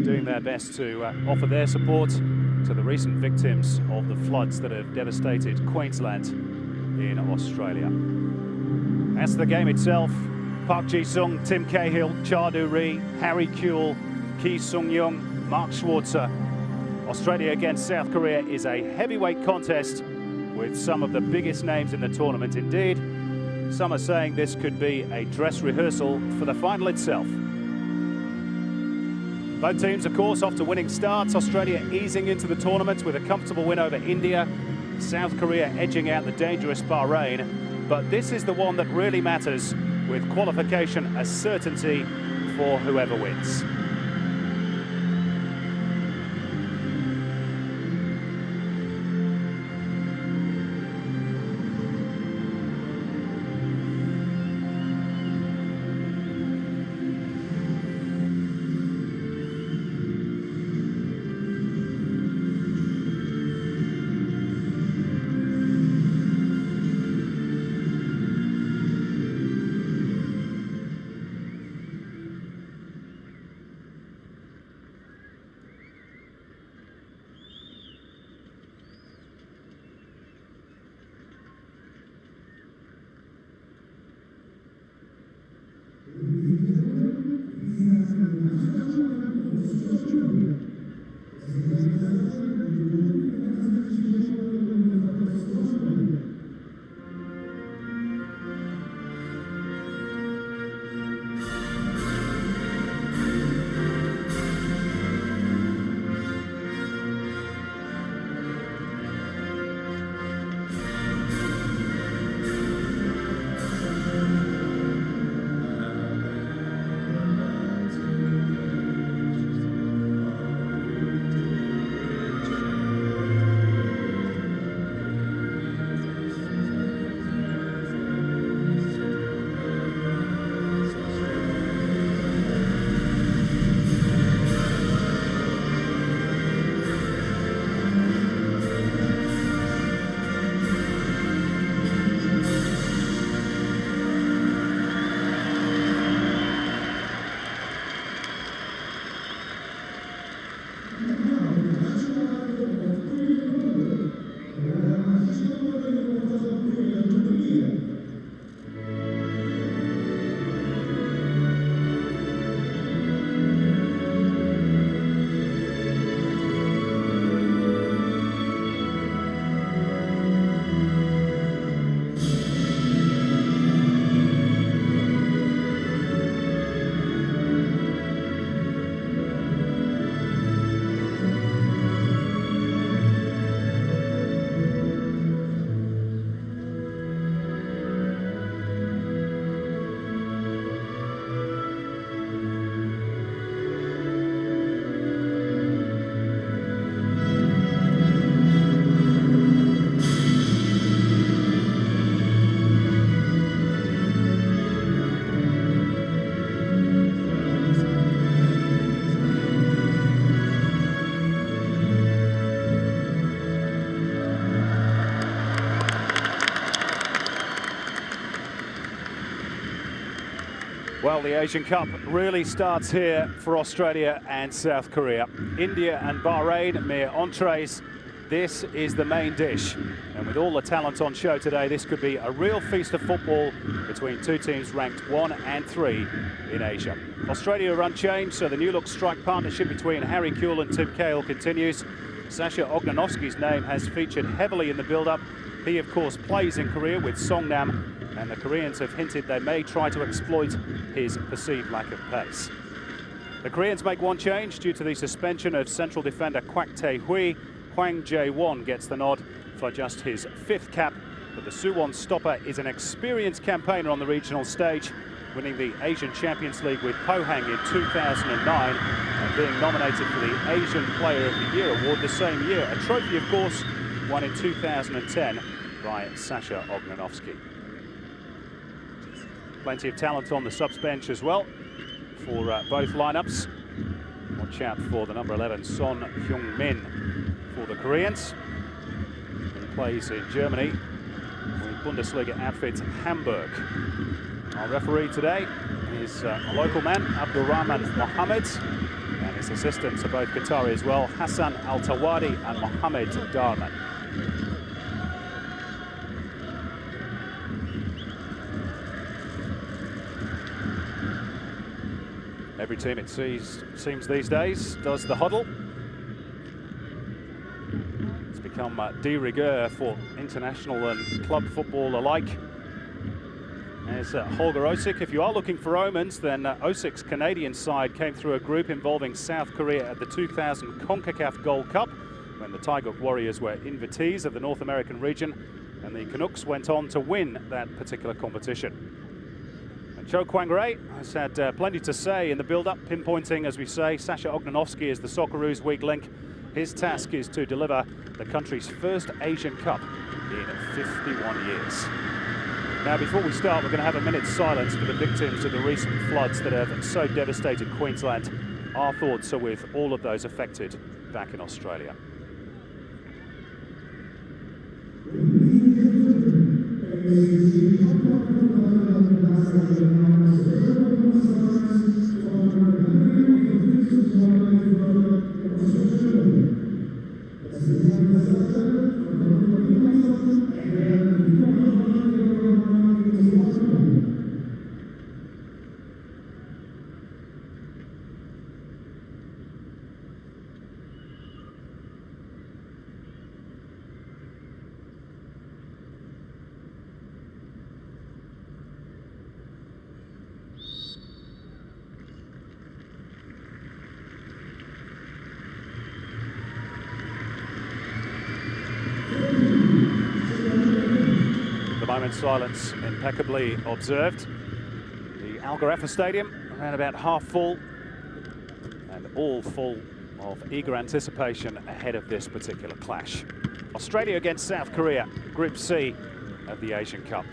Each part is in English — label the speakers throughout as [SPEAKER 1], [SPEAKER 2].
[SPEAKER 1] doing their best to offer their support to the recent victims of the floods that have devastated Queensland in Australia. As to the game itself, Park Ji-sung, Tim Cahill, Cha Do-ri, Harry Kewell, Ki Sung-young, Mark Schwarzer. Australia against South Korea is a heavyweight contest with some of the biggest names in the tournament. Indeed, some are saying this could be a dress rehearsal for the final itself. Both teams, of course, off to winning starts. Australia easing into the tournament with a comfortable win over India. South Korea edging out the dangerous Bahrain. But this is the one that really matters, with qualification a certainty for whoever wins. Well, the Asian Cup really starts here for Australia and South Korea. India and Bahrain, mere entrees. This is the main dish. And with all the talent on show today, this could be a real feast of football between two teams ranked 1 and 3 in Asia. Australia are unchanged, so the new look strike partnership between Harry Kewell and Tim Cahill continues. Sasha Ognanovsky's name has featured heavily in the build-up. He, of course, plays in Korea with Songnam, and the Koreans have hinted they may try to exploit his perceived lack of pace. The Koreans make one change due to the suspension of central defender Kwak Tae-hui. Hwang Jae-won gets the nod for just his 5th cap, but the Suwon stopper is an experienced campaigner on the regional stage, winning the Asian Champions League with Pohang in 2009 and being nominated for the Asian Player of the Year award the same year. A trophy, of course, won in 2010 by Sasha Ognanovsky. Plenty of talent on the subs bench as well for both lineups. Watch out for the number 11, Son Heung-min, for the Koreans. He plays in Germany with Bundesliga outfit Hamburg. Our referee today is a local man, Abdulrahman Mohammed, and His assistants are both Qatari as well, Hassan Al-Tawadi and Mohammed Darman. Every team, it seems these days, does the huddle. It's become de rigueur for international and club football alike. There's Holger Osik. If you are looking for omens, then Osik's Canadian side came through a group involving South Korea at the 2000 CONCACAF Gold Cup, when the Taeguk Warriors were invitees of the North American region, and the Canucks went on to win that particular competition. Cho Kwang-rae has had plenty to say in the build-up, pinpointing, as we say, Sasha Ognanovsky is the Socceroos' weak link. His task is to deliver the country's first Asian Cup in 51 years. Now, before we start, we're going to have a minute's silence for the victims of the recent floods that have so devastated Queensland. Our thoughts are with all of those affected back in Australia. Silence impeccably observed. The Al Gharafa Stadium around about half full, and all full of eager anticipation ahead of this particular clash. Australia against South Korea, Group C of the Asian Cup.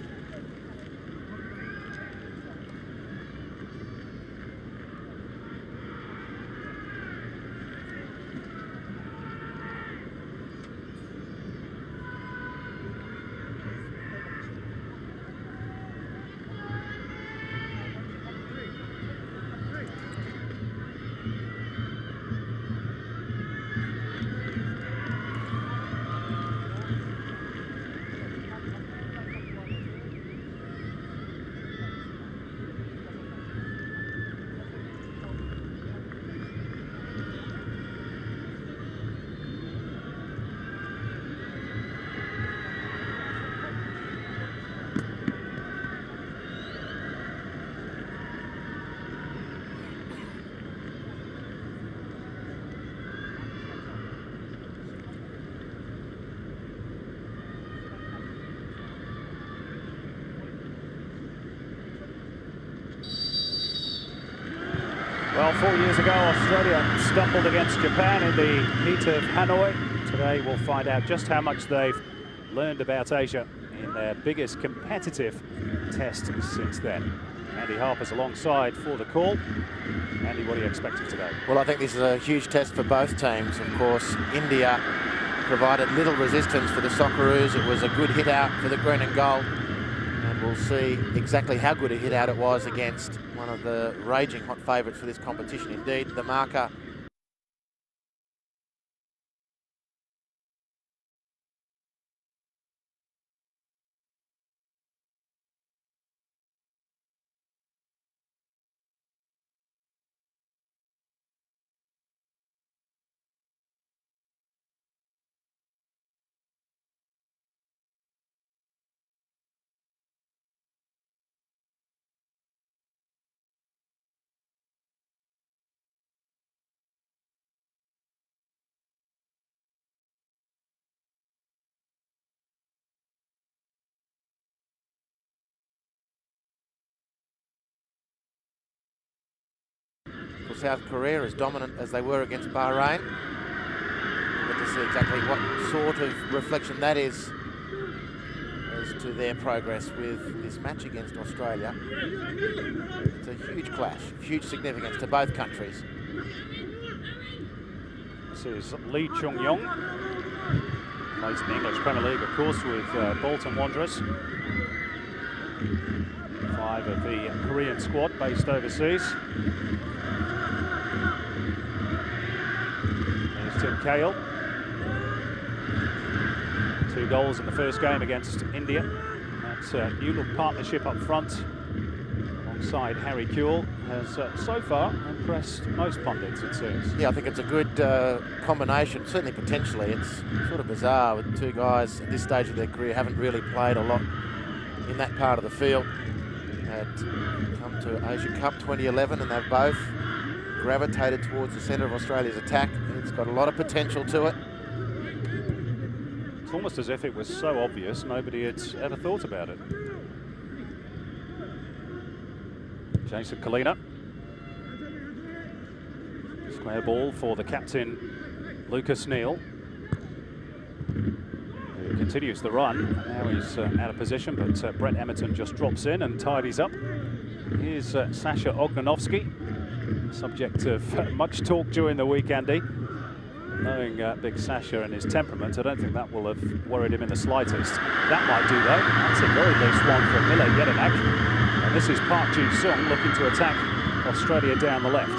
[SPEAKER 1] Well, 4 years ago, Australia stumbled against Japan in the heat of Hanoi. Today, we'll find out just how much they've learned about Asia in their biggest competitive test since then. Andy Harper's alongside for the call. Andy, what are you expecting today? Well,
[SPEAKER 2] I think this is a huge test for both teams. Of course, India provided little resistance for the Socceroos. It was a good hit out for the green and gold. And we'll see exactly how good a hit out it was against one of the raging hot favourites for this competition. Indeed, the marker for South Korea, as dominant as they were against Bahrain. We'll get to see exactly what sort of reflection that is as to their progress with this match against Australia. It's a huge clash, huge significance to both countries.
[SPEAKER 1] This is Lee Chung-yong. Plays in the English Premier League, of course, with Bolton Wanderers. 5 of the Korean squad based overseas. Tim Cahill. 2 goals in the first game against India. That's a new look partnership up front alongside Harry Kewell has so far impressed most pundits, it seems.
[SPEAKER 2] Yeah, I think it's a good combination, certainly potentially. It's sort of bizarre with 2 guys at this stage of their career haven't really played a lot in that part of the field. Had come to Asia Cup 2011 and they've both gravitated towards the centre of Australia's attack. It's got a lot of potential to it.
[SPEAKER 1] It's almost as if it was so obvious nobody had ever thought about it. Jason Kalina. Square ball for the captain, Lucas Neal, who continues the run. Now he's out of position, but Brett Emerton just drops in and tidies up. Here's Sasha Ognanovsky, subject of much talk during the week, Andy. Knowing big Sasha and his temperament, I don't think that will have worried him in the slightest. That might do, though. That's a very loose one for Miller Jedinak. And this is Park Ji-sung looking to attack Australia down the left.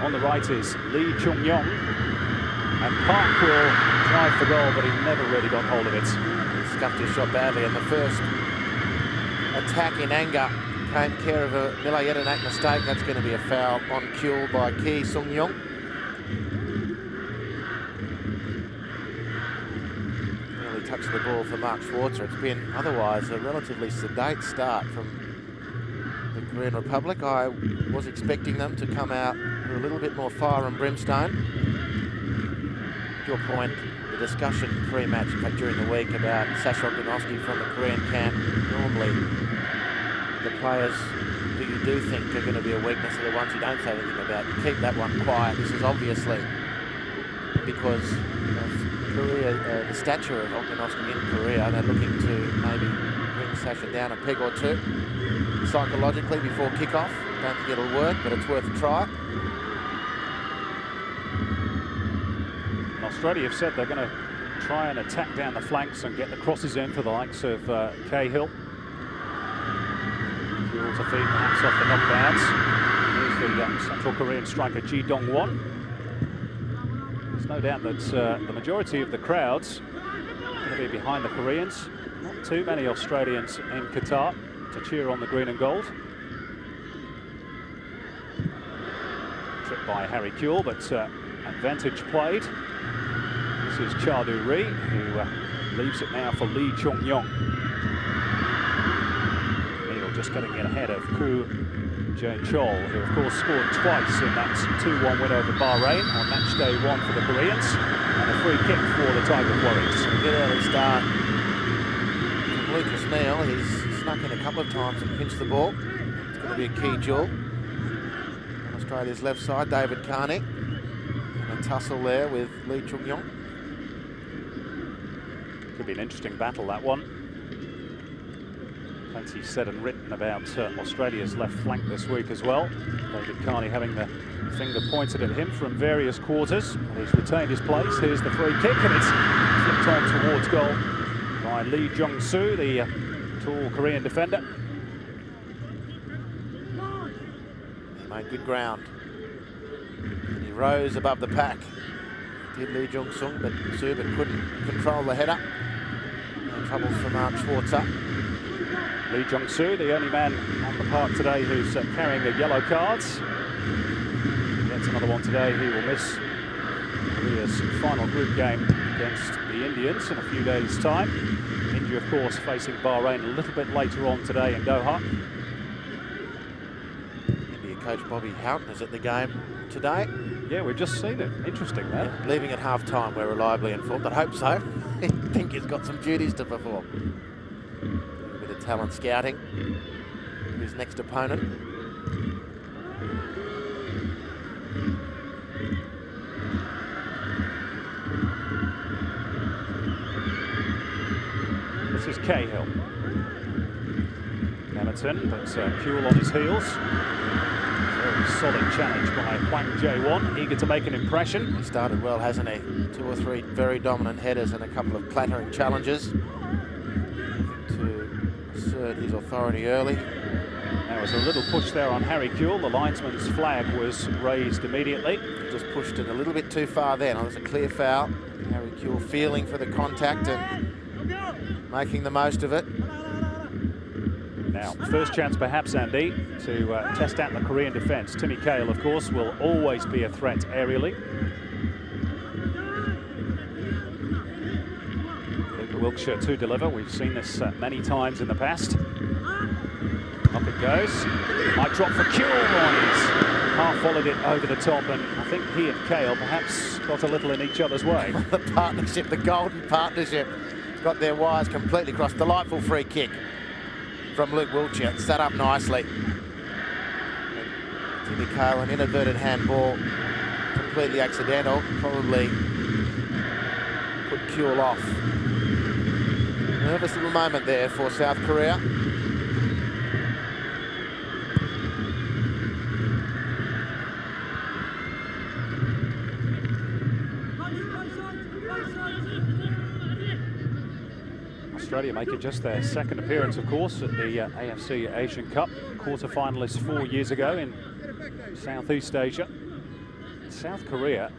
[SPEAKER 1] On the right is Lee Chung-yong. And Park will drive for goal, but he never really got hold of it.
[SPEAKER 2] He scuffed his shot badly, and the first attack in anger came care of a Miller Jedinak mistake. That's going to be a foul on Kewell by Ki Sung-yong. Touch the ball for Mark Schwarzer. It's been otherwise a relatively sedate start from the Korean Republic. I was expecting them to come out with a little bit more fire and brimstone. To your point, the discussion pre-match, in fact during the week, about Sasha Ognanovsky from the Korean camp. Normally the players who you do think are going to be a weakness are the ones you don't say anything about. You keep that one quiet. This is obviously because of Korea, the stature of Ognanovsky in Korea. They're looking to maybe bring Sasha down a peg or 2 psychologically before kickoff. Don't think it'll work, but it's worth a try.
[SPEAKER 1] Australia have said they're going to try and attack down the flanks and get the crosses in for the likes of Cahill. Kewell to feed perhaps off the knockdowns. Here's the Central Korean striker Ji Dong-won. There's no doubt that the majority of the crowds are going to be behind the Koreans. Not too many Australians in Qatar to cheer on the green and gold. Tripped by Harry Kewell, but advantage played. This is Chadu Ri, who leaves it now for Lee Chung-yong. Neal just getting in ahead of Koo Jae-chol, who of course scored twice in that 2-1 win over Bahrain on match day 1 for the Koreans, and a free kick for the Tiger Warriors.
[SPEAKER 2] A good early start from Lucas Neal. He's snuck in a couple of times and pinched the ball. It's going to be a key duel. On Australia's left side, David Carney, and a tussle there with Lee Chung-yong.
[SPEAKER 1] Could be an interesting battle, that one. Plenty said and written about Australia's left flank this week as well. David Carney having the finger pointed at him from various quarters. He's retained his place. Here's the free kick, and it's flipped on towards goal by Lee Jong-soo, the tall Korean defender.
[SPEAKER 2] He made good ground. And he rose above the pack. Did Lee Jong-soo, but couldn't control the header. No troubles for Mark Schwarzer.
[SPEAKER 1] Lee Jong-soo, the only man on the park today who's carrying the yellow cards. Gets another one today. He will miss Korea's final group game against the Indians in a few days' time. India, of course, facing Bahrain a little bit later on today in Doha.
[SPEAKER 2] India coach Bobby Houghton is at the game today.
[SPEAKER 1] Yeah, we've just seen it. Interesting, that.
[SPEAKER 2] Yeah, leaving at half-time, we're reliably informed. I hope so. I think he's got some duties to perform. Talent scouting his next opponent.
[SPEAKER 1] This is Cahill. Emerton, but Kewell on his heels. Very solid challenge by Hwang Jae-won, eager to make an impression.
[SPEAKER 2] He started well, hasn't he? 2 or 3 very dominant headers and a couple of clattering challenges. Assert his authority early.
[SPEAKER 1] There was a little push there on Harry Kewell. The linesman's flag was raised immediately.
[SPEAKER 2] Just pushed it a little bit too far then. It was a clear foul. Harry Kewell feeling for the contact and making the most of it.
[SPEAKER 1] Now, first chance perhaps, Andy, to test out the Korean defence. Timmy Cahill, of course, will always be a threat aerially. Wiltshire to deliver. We've seen this many times in the past. Up it goes. Might drop for Kewell on his half volleyed it over the top, and I think he and Cahill perhaps got a little in each other's way.
[SPEAKER 2] The partnership, the golden partnership, got their wires completely crossed. Delightful free kick from Luke Wiltshire, set up nicely. And Timmy Cahill, an inadvertent handball, completely accidental, probably put Kewell off. Nervous little moment there for South Korea.
[SPEAKER 1] Australia making just their second appearance, of course, at the AFC Asian Cup. Quarter-finalists 4 years ago in Southeast Asia. South Korea,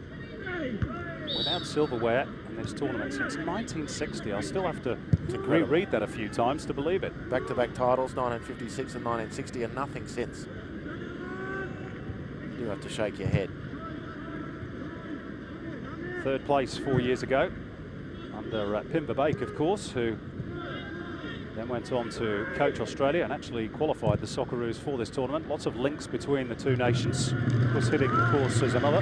[SPEAKER 1] without silverware in this tournament since 1960. I'll still have to reread that a few times to believe it.
[SPEAKER 2] Back-to-back titles, 1956 and 1960, and nothing since. You do have to shake your head.
[SPEAKER 1] Third place 4 years ago under Pimba Bake, of course, who then went on to coach Australia and actually qualified the Socceroos for this tournament. Lots of links between the two nations. Chris Hiddink, of course, is another.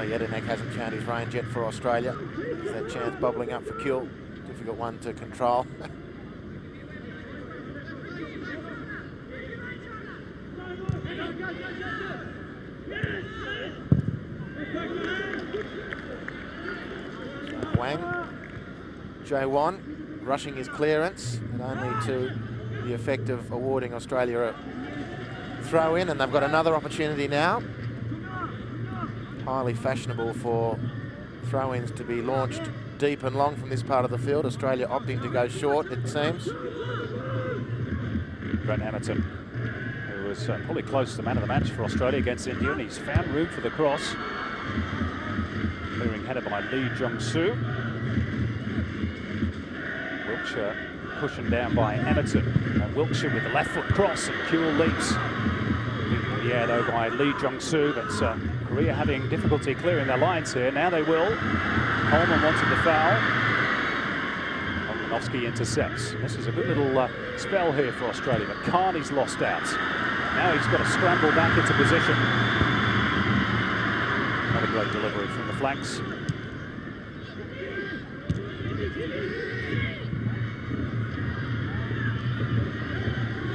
[SPEAKER 2] Jedinek hasn't found his range yet for Australia. There's that chance bubbling up for Kewell. Difficult one to control. Wang, Jaewon rushing his clearance, and only to the effect of awarding Australia a throw-in, and they've got another opportunity now. Highly fashionable for throw-ins to be launched deep and long from this part of the field. Australia opting to go short, it seems.
[SPEAKER 1] Brent Hamilton, who was probably close to the man of the match for Australia against India, and he's found room for the cross. Clearing header by Lee Jung-soo. Wiltshire cushioned down by Emerton. And Wiltshire with the left foot cross, and Kewell leaps. In the air though by Lee Jung-soo, but Korea having difficulty clearing their lines here. Now they will. Holman wanted the foul. Olmanovsky intercepts. This is a good little spell here for Australia, but Carney's lost out. Now he's got to scramble back into position. Another great delivery from the flanks.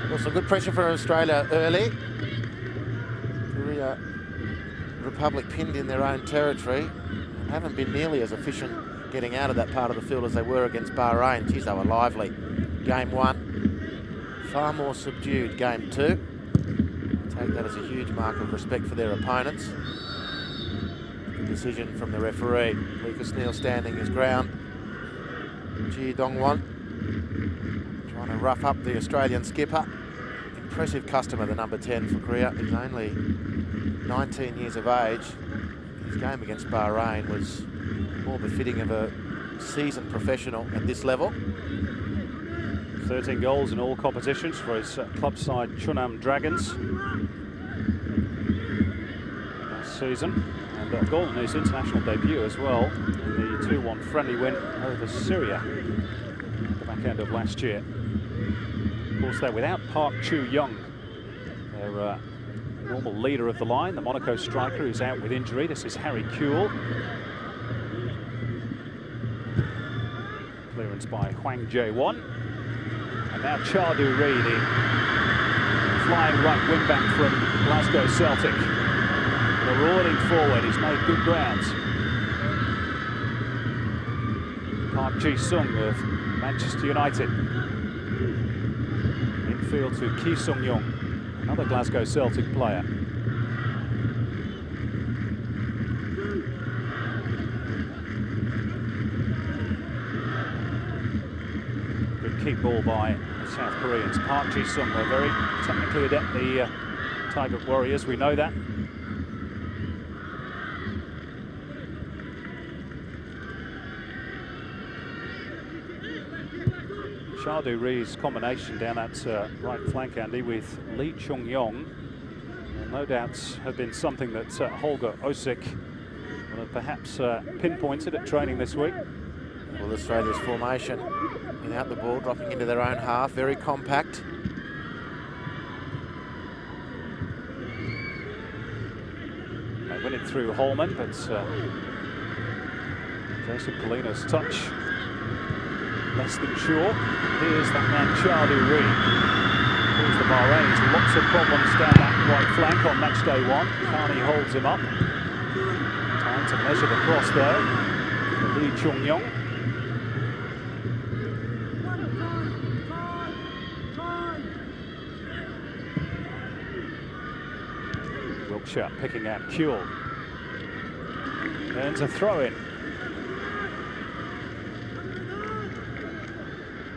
[SPEAKER 2] Well, some good pressure for Australia early. Korea Republic pinned in their own territory and haven't been nearly as efficient getting out of that part of the field as they were against Bahrain. Geez, they were lively. Game one, far more subdued. Game two, take that as a huge mark of respect for their opponents. Good decision from the referee. Lucas Neal standing his ground. Ji Dongwon trying to rough up the Australian skipper. Impressive customer, the number 10 for Korea. He's only 19 years of age. His game against Bahrain was more befitting of a seasoned professional at this level.
[SPEAKER 1] 13 goals in all competitions for his club side Chunam Dragons last season. And a goal in his international debut as well in the 2-1 friendly win over Syria at the back end of last year. Of course, they're without Park Chu-young, their normal leader of the line, the Monaco striker who's out with injury. This is Harry Kewell. Clearance by Hwang Jae-won. And now Chadu Ree, the flying right wing-back from Glasgow Celtic. Marauding forward, he's made good ground. Park Ji-sung of Manchester United. Infield to Ki Sung-young, another Glasgow Celtic player. Good keep ball by the South Koreans. Park Ji-sung, they're very technically adept, the Tiger Warriors, we know that. Chardou-Ree's combination down that right flank, Andy, with Lee Chung-yong, no doubt have been something that Holger Osik will have perhaps pinpointed at training this week.
[SPEAKER 2] Well, Australia's formation, without the ball, dropping into their own half, very compact.
[SPEAKER 1] They win it through Holman, but Jason Polina's touch less than sure. Here's that man Chardou-Ree. Here's the Bahrains. Lots of problems down that right flank on match day one. Thani holds him up. Time to measure the cross though. For Lee Chung-yong. Wilkshire picking out Kuehl. Earns a throw-in.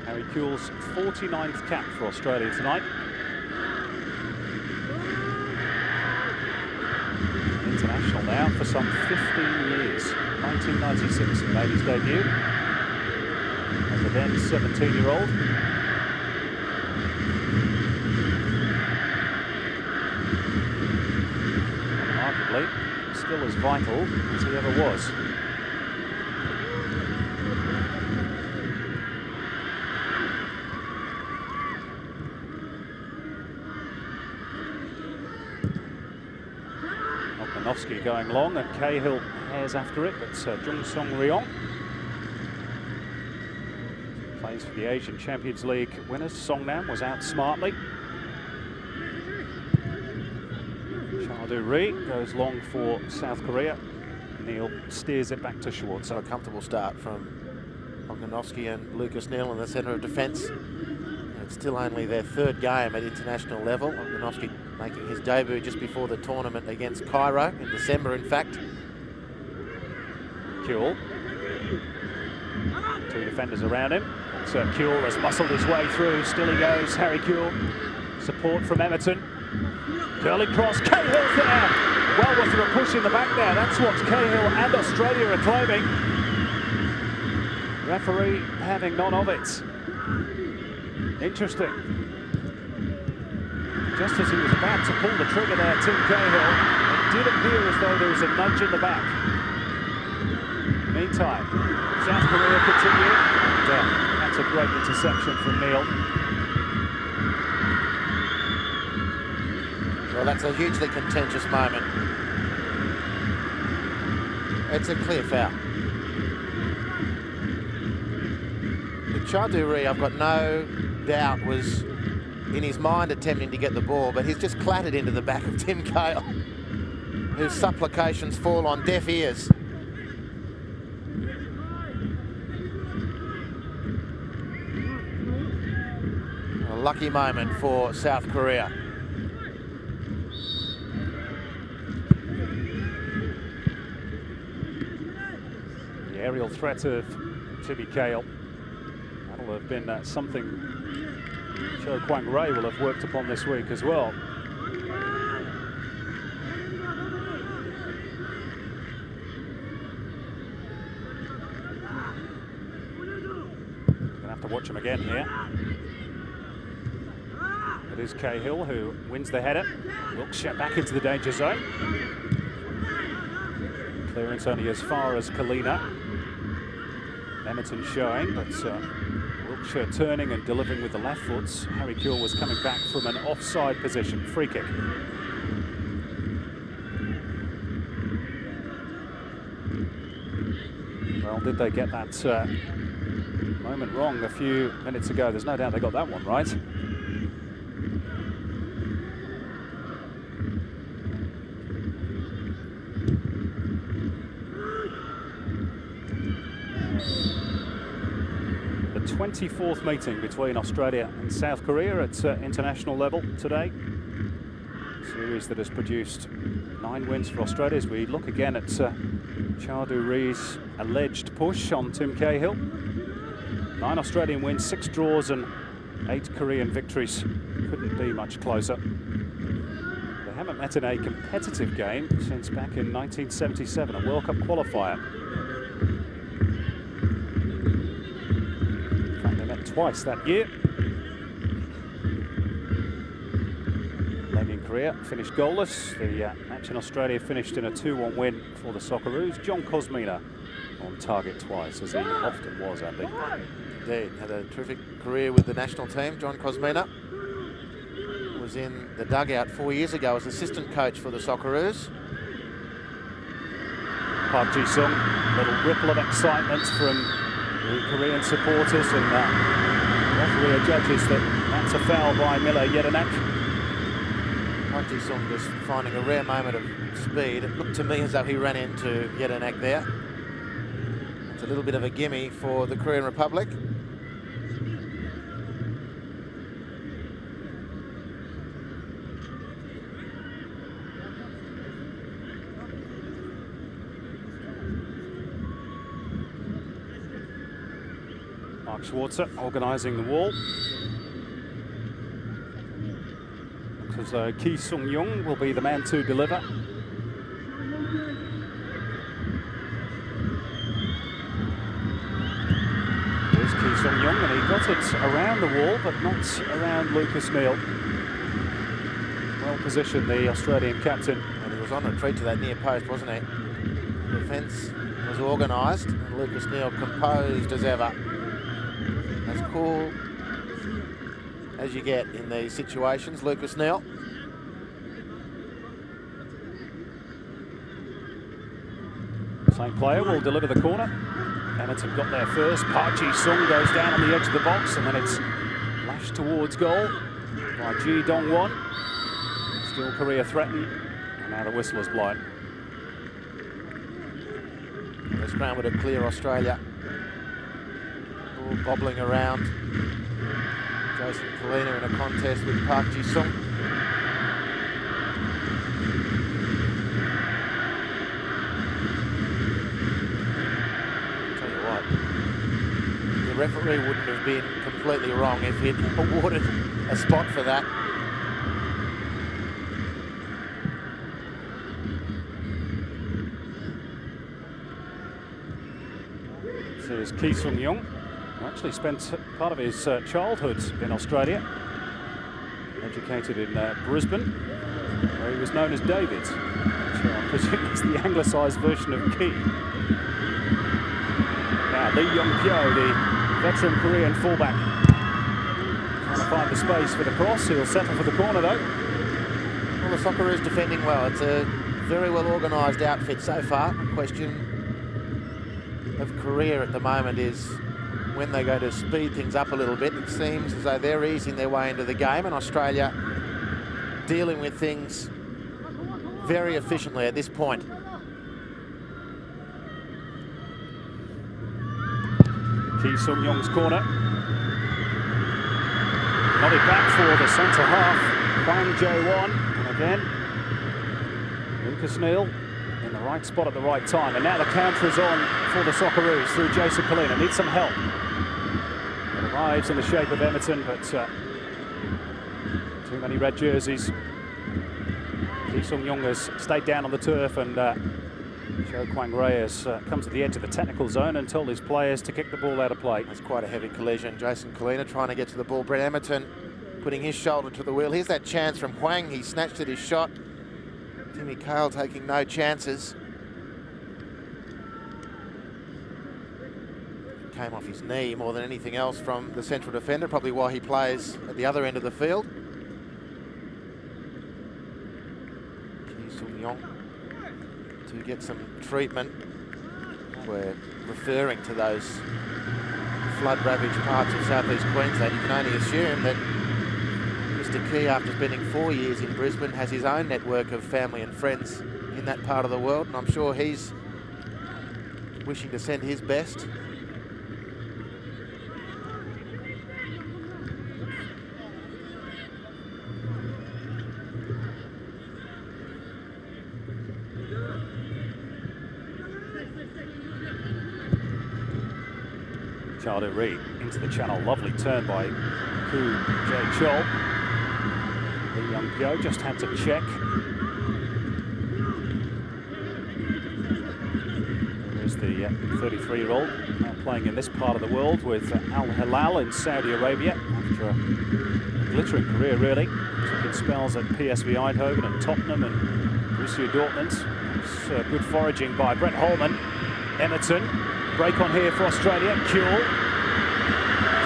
[SPEAKER 1] Harry Kuehl's 49th cap for Australia tonight. International now for some 15 years. 1996 he made his debut as a then 17-year-old. Arguably still as vital as he ever was. Going long, and Cahill hairs after it, but Jung Song Rayyan plays for the Asian Champions League winners. Songnam was out smartly. Chardou-Ree goes long for South Korea. Neil steers it back to Schwartz.
[SPEAKER 2] So a comfortable start from Ognenovski and Lucas Neal in the centre of defence. It's still only their third game at international level. Ognenovski making his debut just before the tournament against Cairo in December, in fact.
[SPEAKER 1] Kuehl. Two defenders around him. So Kuehl has muscled his way through. Still he goes, Harry Kuehl. Support from Emerton. Curling cross, Cahill's there. Well worth a push in the back there. That's what Cahill and Australia are claiming. Referee having none of it. Interesting. Just as he was about to pull the trigger there, Tim Cahill, it did appear as though there was a nudge in the back. Meantime, South Korea continue. And, that's a great interception from Neil.
[SPEAKER 2] Well, that's a hugely contentious moment. It's a clear foul. Chardou-Ree, I've got no doubt, was in his mind attempting to get the ball, but he's just clattered into the back of Tim Cahill, whose supplications fall on deaf ears. A lucky moment for South Korea.
[SPEAKER 1] The aerial threat of Timmy Cahill. That'll have been something Cho Kwang-rae will have worked upon this week as well. Gonna have to watch him again here. It is Cahill who wins the header. Wilkshire back into the danger zone. Clearance only as far as Kalina. Emerton showing, but Wilkshire turning and delivering with the left foot. Harry Kuehl was coming back from an offside position. Free kick. Well, did they get that moment wrong a few minutes ago? There's no doubt they got that one right. The 24th meeting between Australia and South Korea at international level today. A series that has produced 9 wins for Australia as we look again at Chardou-Ree's alleged push on Tim Cahill. 9 Australian wins, 6 draws and 8 Korean victories. Couldn't be much closer. They haven't met in a competitive game since back in 1977, a World Cup qualifier. In fact, they met twice that year. Leg in Korea, finished goalless. The match in Australia finished in a 2-1 win for the Socceroos. John Kosmina on target twice, as he often was, Andy.
[SPEAKER 2] Indeed, had a terrific career with the national team. John Kosmina was in the dugout 4 years ago as assistant coach for the Socceroos.
[SPEAKER 1] Park Ji-sung, a little ripple of excitement from the Korean supporters, and the referee judges that that's a foul by Miller Jedinak.
[SPEAKER 2] Park Ji-sung just finding a rare moment of speed. It looked to me as though he ran into Jedinak there. It's a little bit of a gimme for the Korean Republic.
[SPEAKER 1] Mark Schwarzer organising the wall. Looks as though Ki Sung-young will be the man to deliver. Here's Ki Sung-young, and he got it around the wall, but not around Lucas Neal. Well positioned, the Australian captain.
[SPEAKER 2] And he was on retreat to that near post, wasn't he? The defence was organised, and Lucas Neal composed as ever. As cool as you get in these situations, Lucas Neal.
[SPEAKER 1] Same player will deliver the corner. Everton got there first. Park Ji-sung goes down on the edge of the box, and then it's lashed towards goal by Ji Dong-won. Still Korea threatened, and now the whistle is blown.
[SPEAKER 2] They scrambled to clear Australia. All bobbling around. Jason Kalina in a contest with Park Ji-sung. Tell you what, the referee wouldn't have been completely wrong if he'd awarded a spot for that.
[SPEAKER 1] So here's Ki Sung-young. Actually spent part of his childhood in Australia. Educated in Brisbane, where he was known as David, which I presume is the anglicised version of Ki. Now Lee Young-pyo, the veteran Korean fullback, trying to find the space for the cross. He'll settle for the corner though.
[SPEAKER 2] Well, the Socceroos defending well. It's a very well organised outfit so far. The question of Korea at the moment is when they go to speed things up a little bit. It seems as though they're easing their way into the game, and Australia dealing with things very efficiently at this point.
[SPEAKER 1] Ki Sung-young's corner. Nodded back for the centre half, Hwang Jae-won, and again, Lucas Neal in the right spot at the right time. And now the counter is on for the Socceroos through Jason Kalina. Needs some help. It arrives in the shape of Everton, but too many red jerseys. Ki Sung-young has stayed down on the turf, and Joe Kwang Ray has come to the edge of the technical zone and told his players to kick the ball out of play.
[SPEAKER 2] That's quite a heavy collision. Jason Kalina trying to get to the ball. Brett Emerton putting his shoulder to the wheel. Here's that chance from Hwang. He snatched at his shot. Timmy Cahill taking no chances. Came off his knee more than anything else from the central defender, probably why he plays at the other end of the field. Ki Sung-young to get some treatment. We're referring to those flood-ravaged parts of southeast Queensland. You can only assume that Mr. Key, after spending 4 years in Brisbane, has his own network of family and friends in that part of the world, and I'm sure he's wishing to send his best.
[SPEAKER 1] Ri into the channel. Lovely turn by Koo Jae-chol. The young Pyo just had to check. There's the 33-year-old now playing in this part of the world with Al Hilal in Saudi Arabia after a glittering career, really. Took spells at PSV Eindhoven and Tottenham and Borussia Dortmund. It's good foraging by Brett Holman. Emerton, break on here for Australia. Kuehl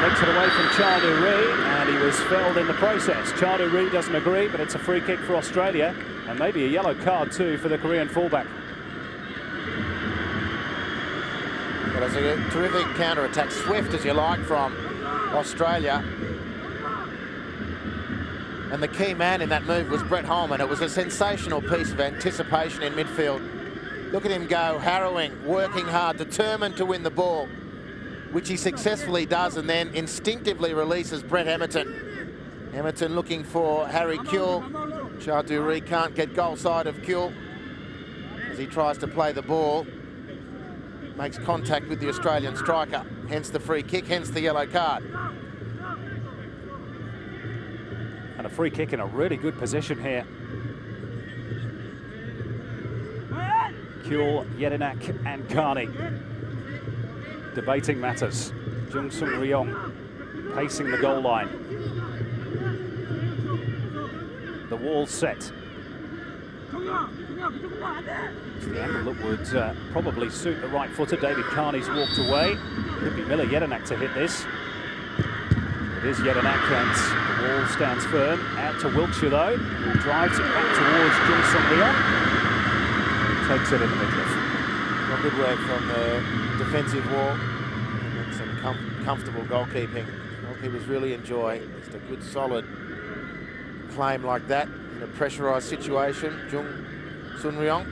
[SPEAKER 1] takes it away from Ri, and he was felled in the process. Ri doesn't agree, but it's a free kick for Australia, and maybe a yellow card too for the Korean fullback.
[SPEAKER 2] Well, it's a terrific counter-attack, swift as you like, from Australia. And the key man in that move was Brett Holman. It was a sensational piece of anticipation in midfield. Look at him go, harrowing, working hard, determined to win the ball, which he successfully does, and then instinctively releases Brett Emerton. Emerton looking for Harry Kuehl. Ri can't get goal side of Kuehl as he tries to play the ball. Makes contact with the Australian striker, hence the free kick, hence the yellow card.
[SPEAKER 1] And a free kick in a really good position here. Kuehl, Jedinak and Thani debating matters. Jung Sung Ryong pacing the goal line. The wall set. It's the angle that would probably suit the right footer. David Carney's walked away. Could be Miller Jedinak to hit this. It is Jedinak, and the wall stands firm. Out to Wiltshire though, who drives it back towards Jung Sung Ryong. Takes it in the midriff.
[SPEAKER 2] Well, good work from the defensive wall, and then some comfortable goalkeeping. Goalkeepers really enjoy just a good solid claim like that in a pressurised situation. Jung Sung Ryong,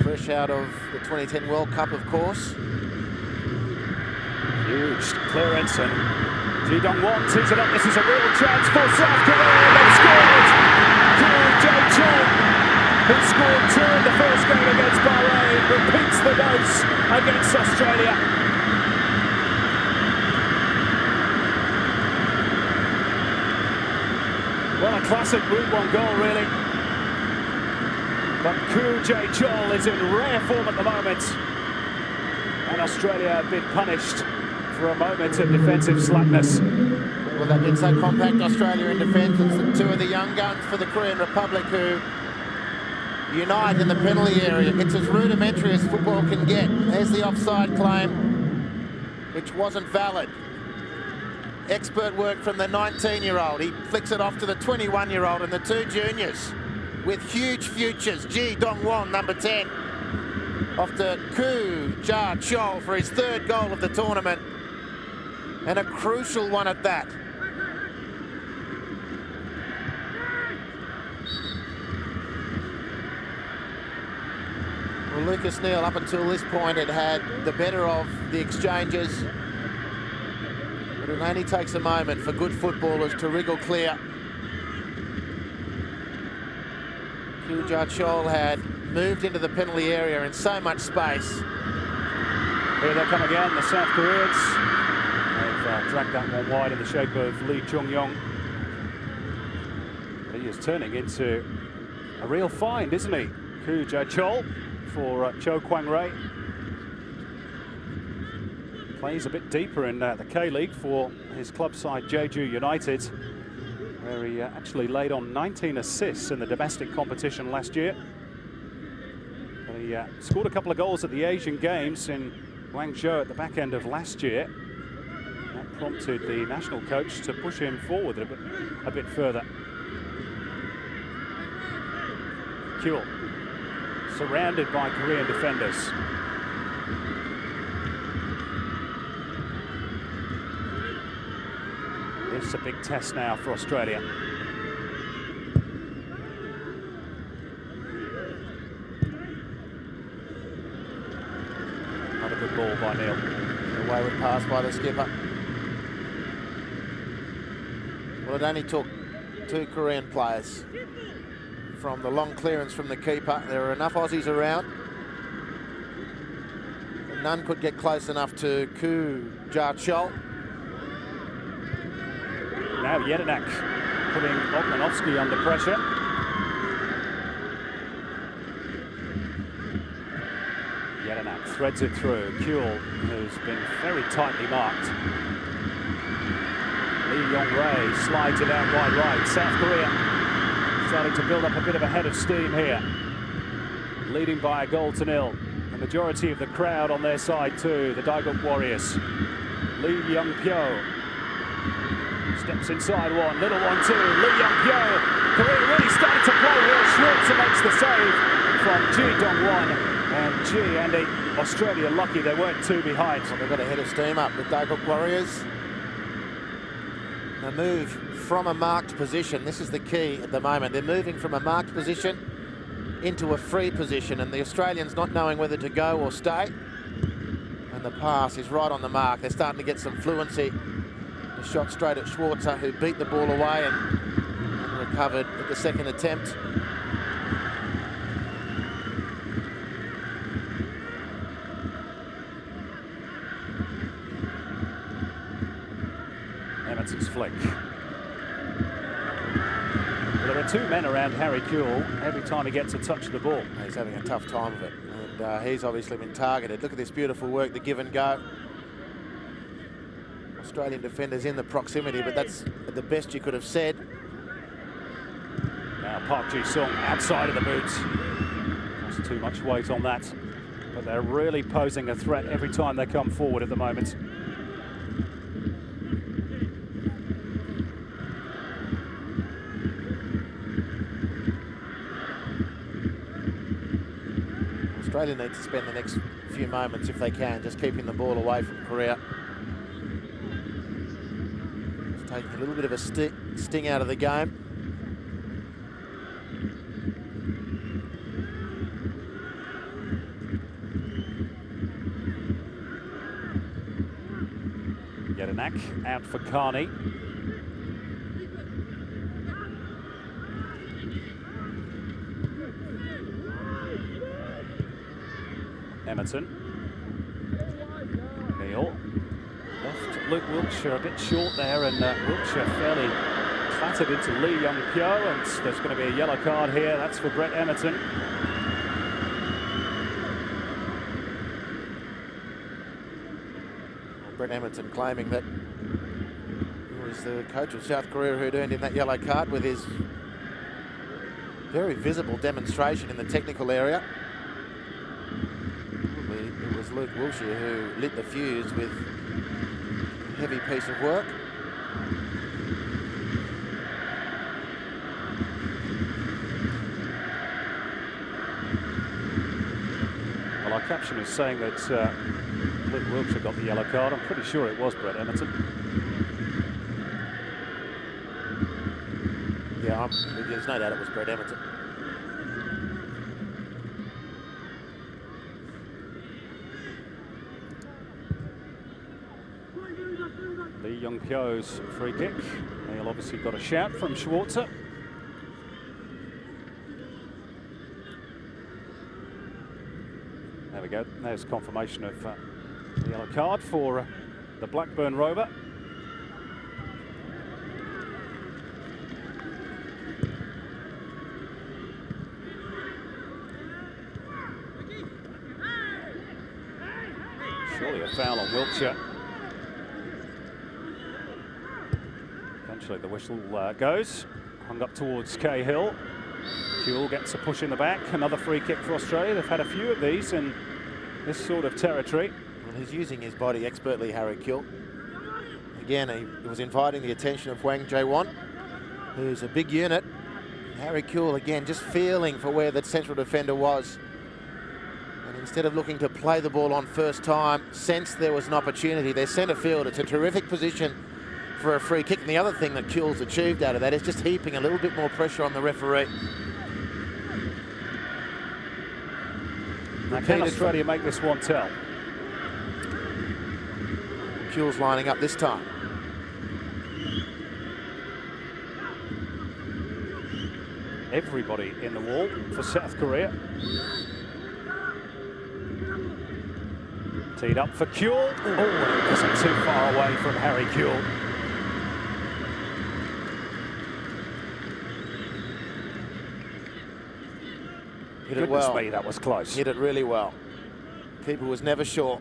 [SPEAKER 2] fresh out of the 2010 World Cup, of course.
[SPEAKER 1] Huge clearance, and Ji Dong-won tees it up. This is a real chance for South Korea. They've scored! Koo Jae-chol, who scored 2 in the first game against Bahrain, repeats the dose against Australia. Well, a classic Group 1 goal, really. But Koo Jae-chol is in rare form at the moment. And Australia have been punished for a moment of defensive slackness.
[SPEAKER 2] Well, they've been so compact, Australia in defence. It's the 2 of the young guns for the Korean Republic who unite in the penalty area. It's as rudimentary as football can get. There's the offside claim, which wasn't valid. Expert work from the 19-year-old. He flicks it off to the 21-year-old and the 2 juniors with huge futures. Ji Dong-won, number 10, off to Koo Jae-chol for his 3rd goal of the tournament, and a crucial one at that. Well, Lucas Neal, up until this point, had the better of the exchanges, but it only takes a moment for good footballers to wriggle clear. Koo Jae-chol had moved into the penalty area in so much space.
[SPEAKER 1] Here they come again, the South Koreans. They've dragged that one wide in the shape of Lee Chung-yong. He is turning into a real find, isn't he? Koo Jae-chol for Cho Kwang-rae. Plays a bit deeper in the K-League for his club side Jeju United, where he actually laid on 19 assists in the domestic competition last year. But he scored a couple of goals at the Asian Games in Guangzhou at the back end of last year. That prompted the national coach to push him forward a bit further. Kuehl, surrounded by Korean defenders. It's a big test now for Australia. Not a good ball by Neal.
[SPEAKER 2] A wayward pass by the skipper. Well, it only took 2 Korean players from the long clearance from the keeper. There are enough Aussies around. And none could get close enough to Ku Jarchol.
[SPEAKER 1] Now Jedinak putting Ogmanovsky under pressure. Jedinak threads it through. Kuhl, who's been very tightly marked. Lee Yong-rae slides it out wide right. South Korea starting to build up a bit of a head of steam here. Leading by a goal to nil. The majority of the crowd on their side too, the Daeguk Warriors. Lee Young-pyo steps inside one, little one too. Lee Young-pyo, Korea really starting to play here. Schwarzer makes the save from Ji Dong-won. And gee, Andy, Australia lucky they weren't two behind.
[SPEAKER 2] Well, they've got a head of steam up, the Daeguk Warriors. They move from a marked position. This is the key at the moment. They're moving from a marked position into a free position, and the Australians not knowing whether to go or stay. And the pass is right on the mark. They're starting to get some fluency. The shot straight at Schwarzer, who beat the ball away and recovered at the second attempt.
[SPEAKER 1] Emerson's flick. Well, there are two men around Harry Kuhl every time he gets a touch of the ball.
[SPEAKER 2] He's having a tough time of it, and he's obviously been targeted. Look at this beautiful work, the give and go. Australian defenders in the proximity, but that's the best you could have said.
[SPEAKER 1] Now Park Ji-sung outside of the boots. That's too much weight on that. But they're really posing a threat every time they come forward at the moment.
[SPEAKER 2] Australia need to spend the next few moments, if they can, just keeping the ball away from Korea. It's taking a little bit of a sting out of the game.
[SPEAKER 1] Jedinak out for Carney. Emerson. Neil. Left Luke Wiltshire a bit short there, and Wiltshire fairly clattered into Lee Young-pyo, and there's going to be a yellow card here. That's for Brett Emerson.
[SPEAKER 2] Well, Brett Emerson claiming that it was the coach of South Korea who'd earned him that yellow card with his very visible demonstration in the technical area. It was Luke Wiltshire who lit the fuse with a heavy piece of work.
[SPEAKER 1] Well, our caption is saying that Luke Wiltshire got the yellow card. I'm pretty sure it was Brett Emerson.
[SPEAKER 2] Yeah, there's no doubt it was Brett Emerson.
[SPEAKER 1] Lee Young-pyo's free kick. Neil obviously got a shout from Schwarzer. There we go. There's confirmation of the yellow card for the Blackburn Rover. Surely a foul on Wiltshire. Eventually the whistle goes. Hung up towards Cahill. Kuhl gets a push in the back. Another free kick for Australia. They've had a few of these in this sort of territory.
[SPEAKER 2] Well, he's using his body expertly, Harry Kuhl. Again, he was inviting the attention of Wang Jae-won, who's a big unit. Harry Kuhl, again, just feeling for where that central defender was. And instead of looking to play the ball on first time, sensed there was an opportunity. Their centre field, it's a terrific position for a free kick. And the other thing that Kuhl's achieved out of that is just heaping a little bit more pressure on the referee.
[SPEAKER 1] Now, can Australia make this one tell?
[SPEAKER 2] Kuhl's lining up this time.
[SPEAKER 1] Everybody in the wall for South Korea. Teed up for Kuehl. Oh, it wasn't too far away from Harry Kuehl.
[SPEAKER 2] Hit it well.
[SPEAKER 1] Me, that was close.
[SPEAKER 2] Hit it really well. Keeper was never sure.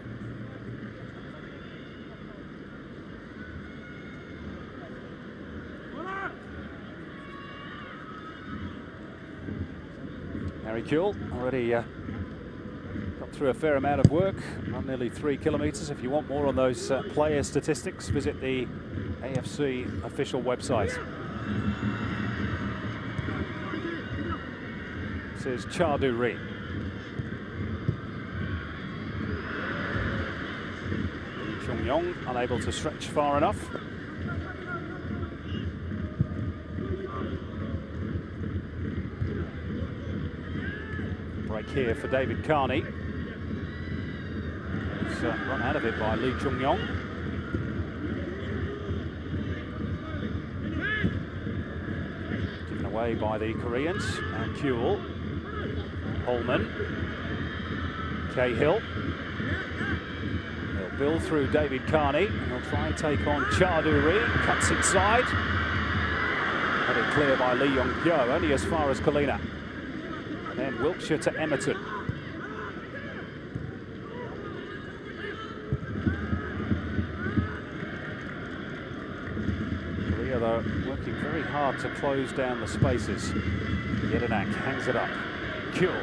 [SPEAKER 1] Harry Kuehl already got through a fair amount of work, run nearly 3 kilometres. If you want more on those player statistics, visit the AFC official website. This is Charduri. Chung-yong unable to stretch far enough. Break here for David Carney. He's run out of it by Lee Chung-yong. Given away by the Koreans. And Kuehl. Holman. Cahill. They'll build through David Carney. And they'll try and take on Charduri. Cuts inside. Had it clear by Lee Yong-pyo, only as far as Kalina. And then Wiltshire to Emerton. Korea, though, working very hard to close down the spaces. Yedinak hangs it up. Kuehl.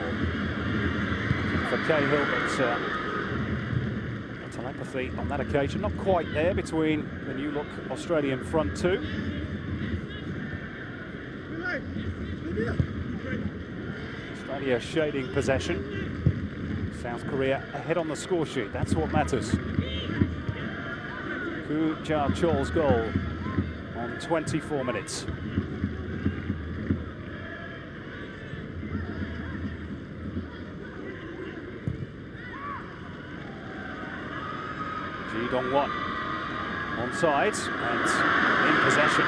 [SPEAKER 1] For Cahill, but telepathy on that occasion. Not quite there between the new look Australian front two. Australia shading possession. South Korea ahead on the score sheet. That's what matters. Koo Ja-chol's goal on 24 minutes. Ji Dong-won onside and in possession.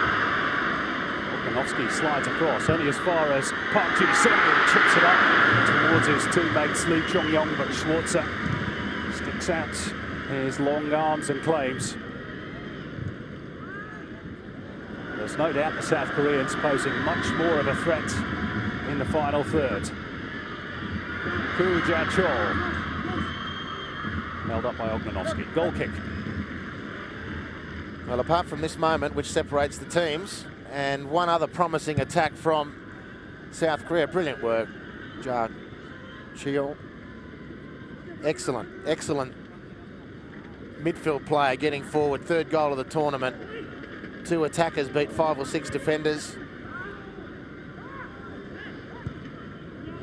[SPEAKER 1] Volkanovski slides across, only as far as Park Ji-sung, who chips it up towards his teammates Lee Chung-yong, but Schwarzer sticks out his long arms and claims. There's no doubt the South Koreans posing much more of a threat in the final third. Koo Ja-chol. Held up by Ognanovski. Goal kick.
[SPEAKER 2] Well, apart from this moment, which separates the teams, and one other promising attack from South Korea. Brilliant work, Ja-chol. Excellent, excellent midfield player getting forward. Third goal of the tournament. 2 attackers beat 5 or 6 defenders.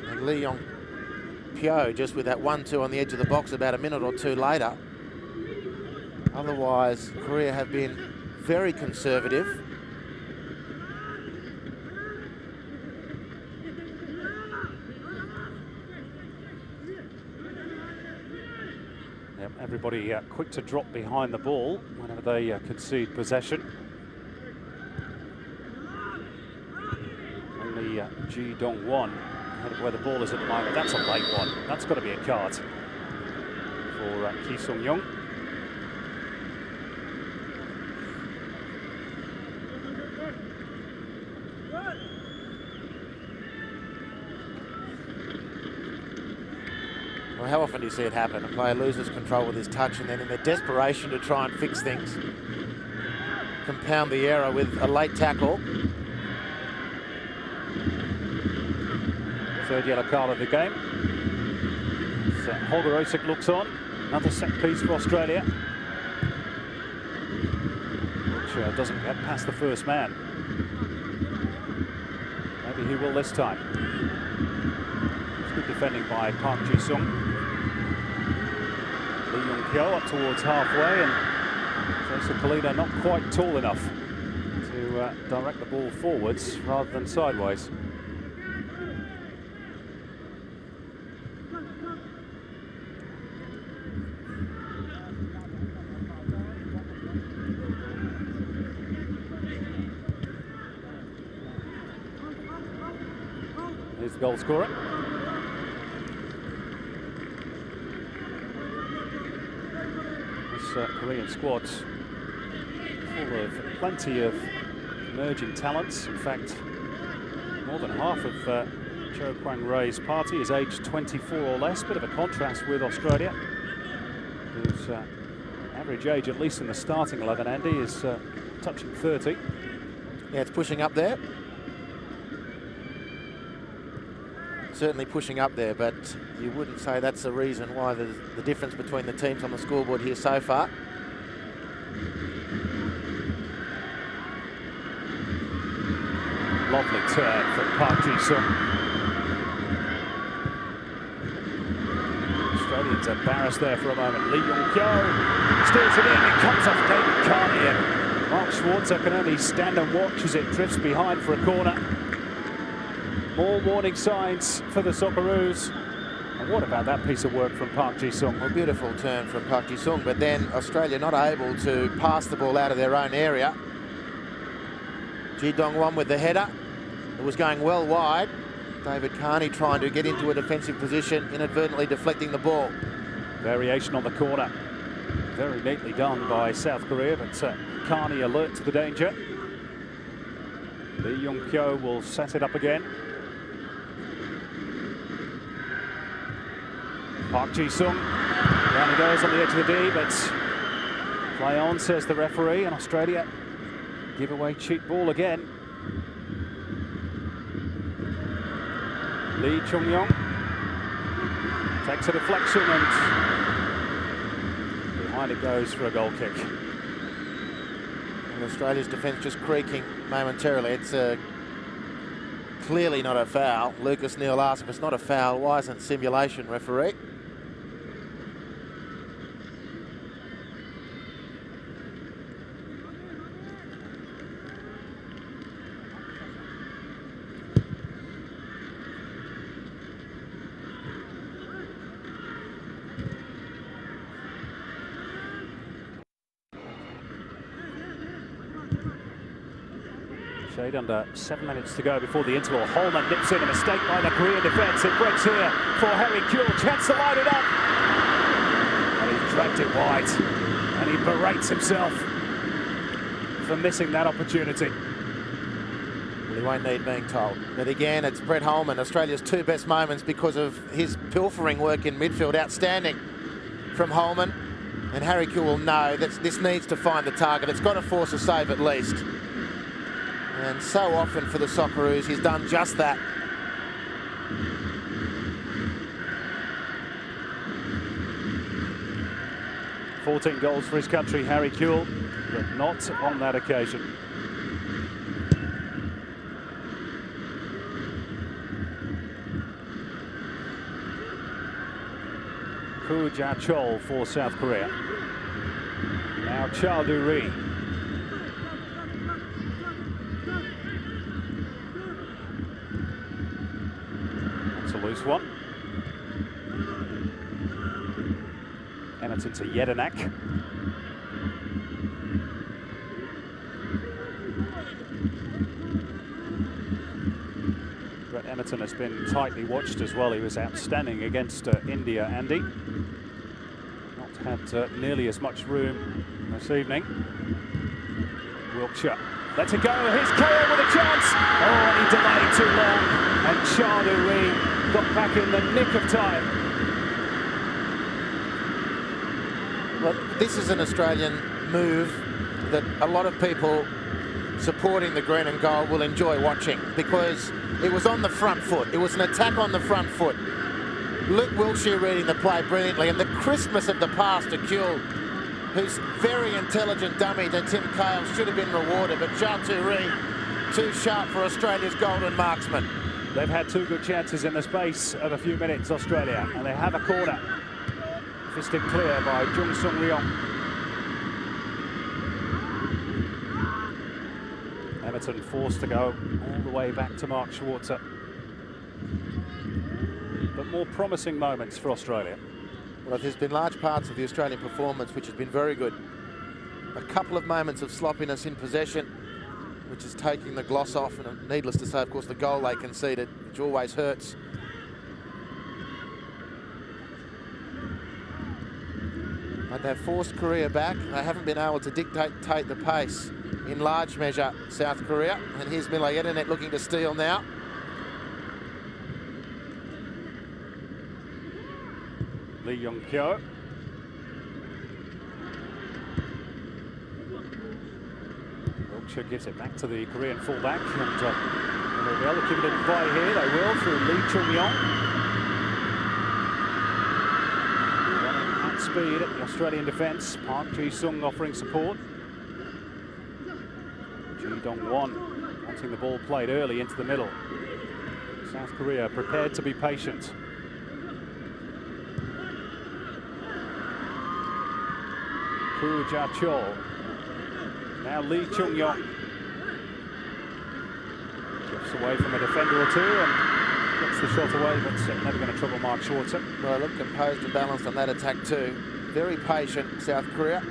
[SPEAKER 2] And Lee Yong-pyo just with that 1-2 on the edge of the box about a minute or two later. Otherwise, Korea have been very conservative.
[SPEAKER 1] Yep, everybody quick to drop behind the ball whenever they concede possession. Only Ji Dong-won ahead of where the ball is at the moment. That's a late one. That's got to be a card for Ki Sung-young.
[SPEAKER 2] Well, how often do you see it happen? A player loses control with his touch and then in their desperation to try and fix things, compound the error with a late tackle.
[SPEAKER 1] Third yellow card of the game. So Holger Osik looks on. Another set piece for Australia, which doesn't get past the first man. Maybe he will this time. It's good defending by Park Ji-sung. Lee Yong-pyo up towards halfway, and Joseph Kalina not quite tall enough to direct the ball forwards rather than sideways. Here's the goal scorer. Korean squad full of plenty of emerging talents. In fact, more than half of Cho Kwang Ray's party is aged 24 or less. Bit of a contrast with Australia, whose average age, at least in the starting 11, Andy, is touching 30.
[SPEAKER 2] Yeah, it's pushing up there. Certainly pushing up there, but you wouldn't say that's the reason why there's the difference between the teams on the scoreboard here so far.
[SPEAKER 1] Lovely turn from Park Ji-sung. Australians embarrassed there for a moment. Lee Yong-kyo steers it in. It comes off David Carney, and Mark Schwarzer can only stand and watch as it drifts behind for a corner. More warning signs for the Socceroos. And what about that piece of work from Park Ji-sung?
[SPEAKER 2] A beautiful turn from Park Ji-sung, but then Australia not able to pass the ball out of their own area. Ji Dong-won with the header. It was going well wide. David Carney trying to get into a defensive position, inadvertently deflecting the ball.
[SPEAKER 1] Variation on the corner. Very neatly done by South Korea, but Carney alert to the danger. Lee Yong-kyo will set it up again. Park Ji-sung, down he goes on the edge of the D, but play on, says the referee, and Australia give away cheap ball again. Lee Chung-yong takes a deflection, and behind it goes for a goal kick.
[SPEAKER 2] And Australia's defence just creaking momentarily. It's clearly not a foul. Lucas Neal asks if it's not a foul, why isn't simulation, referee?
[SPEAKER 1] Shade under 7 minutes to go before the interval. Holman nips in, a mistake by the Korean defence. It breaks here for Harry Kewell. Chance to light it up. And he's dragged it wide. And he berates himself for missing that opportunity.
[SPEAKER 2] Well, he won't need being told. But again, it's Brett Holman, Australia's two best moments because of his pilfering work in midfield. Outstanding from Holman. And Harry Kewell will know that this needs to find the target. It's got to force a save at least. And so often for the Socceroos, he's done just that.
[SPEAKER 1] "14 goals for his country, Harry Kewell, but not on that occasion." Koo Ja-chol for South Korea. Now Chao-du-ri. Loose one. Emerton to Jedinak. Brett Emerton has been tightly watched as well. He was outstanding against India, Andy. Not had nearly as much room this evening. Wiltshire lets it go. Here's Keo with a chance. Oh, and he delayed too long. And Chao-du-ri got back in the nick of time.
[SPEAKER 2] Well, this is an Australian move that a lot of people supporting the green and gold will enjoy watching because it was on the front foot. It was an attack on the front foot. Luke Wiltshire reading the play brilliantly, and the crispness of the pass to Kewell, who's very intelligent dummy to Tim Cahill, should have been rewarded, but Chao-du-ri too sharp for Australia's golden marksman.
[SPEAKER 1] They've had two good chances in the space of a few minutes, Australia, and they have a corner. Fisted clear by Jung Sung-ryong. Emerton forced to go all the way back to Mark Schwarzer. But more promising moments for Australia.
[SPEAKER 2] Well, there's been large parts of the Australian performance which has been very good. A couple of moments of sloppiness in possession, which is taking the gloss off, and needless to say, of course, the goal they conceded, which always hurts. But they've forced Korea back. They haven't been able to dictate the pace in large measure, South Korea. And here's Milayedanet looking to steal now.
[SPEAKER 1] Lee Young-kyo. Wiltshire gives it back to the Korean fullback, and they'll keep it in play here. They will through Lee Chung-yong. Running at speed at the Australian defence. Park Ji-sung offering support. Ji Dong-won wanting the ball played early into the middle. South Korea prepared to be patient. Koo Ja-chol. Now Lee Chung-yong. Drifts away from a defender or two and gets the shot away, but never going to trouble Mark Schwarzer.
[SPEAKER 2] Well, look composed and balanced on that attack too. Very patient, South Korea.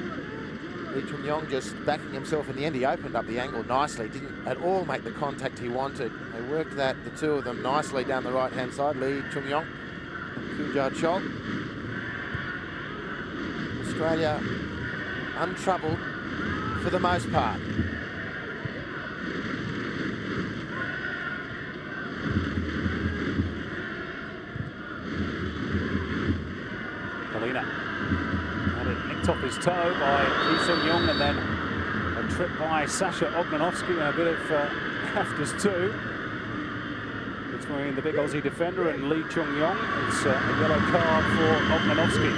[SPEAKER 2] Lee Chung-yong just backing himself in the end. He opened up the angle nicely. Didn't at all make the contact he wanted. They worked that, the two of them, nicely down the right-hand side. Lee Chung-yong and Koo Ja-chol. Australia untroubled for the most part.
[SPEAKER 1] Kalina had it nicked off his toe by Lee Sung-yong, and then a trip by Sasha Ognanovsky and a bit of afters too between the big Aussie defender and Lee Chung-yong. It's a yellow card for Ognanovsky.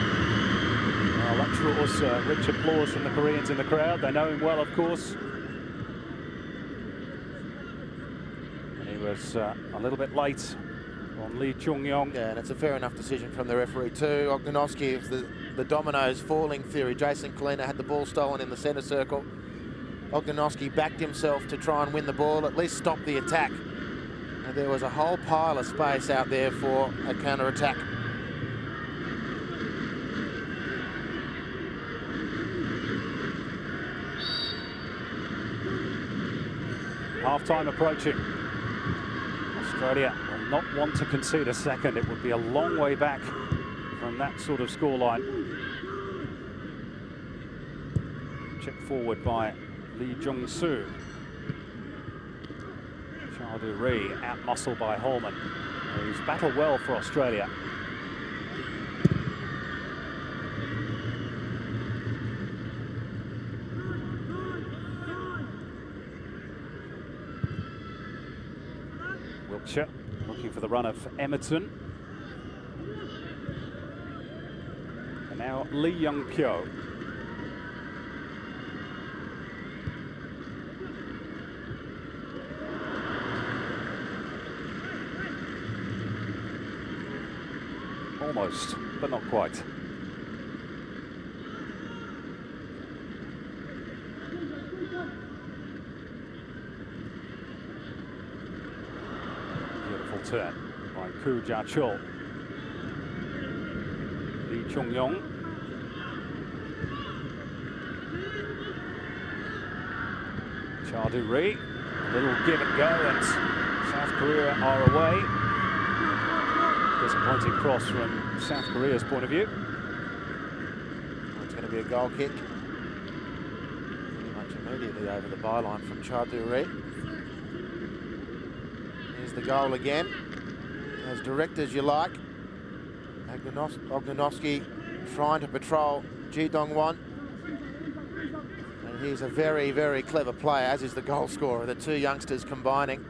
[SPEAKER 1] That draws rich applause from the Koreans in the crowd. They know him well, of course. He was a little bit late on Lee Chung-yong.
[SPEAKER 2] Yeah, and it's a fair enough decision from the referee too. Ognanovsky is the dominoes falling theory. Jason Kalina had the ball stolen in the centre circle. Ognanovsky backed himself to try and win the ball, at least stop the attack. And there was a whole pile of space out there for a counter-attack.
[SPEAKER 1] Half-time approaching. Australia will not want to concede a second. It would be a long way back from that sort of scoreline. Checked forward by Lee Jung-soo. Chardou-Ri out-muscled by Holman, who's battled well for Australia. Wiltshire looking for the run of Emerton. And now Lee Young-kyo. Almost, but not quite. Turn by Koo Ja-chol. Lee Chung-yong. Chardou-Ri. A little give and go, and South Korea are away. Disappointing cross from South Korea's point of view.
[SPEAKER 2] It's going to be a goal kick. Pretty much immediately over the byline from Chardou-Ri. The goal again, as direct as you like. Ognanovsky trying to patrol Ji Dong-won, and he's a very, very clever player, as is the goal scorer. The two youngsters combining.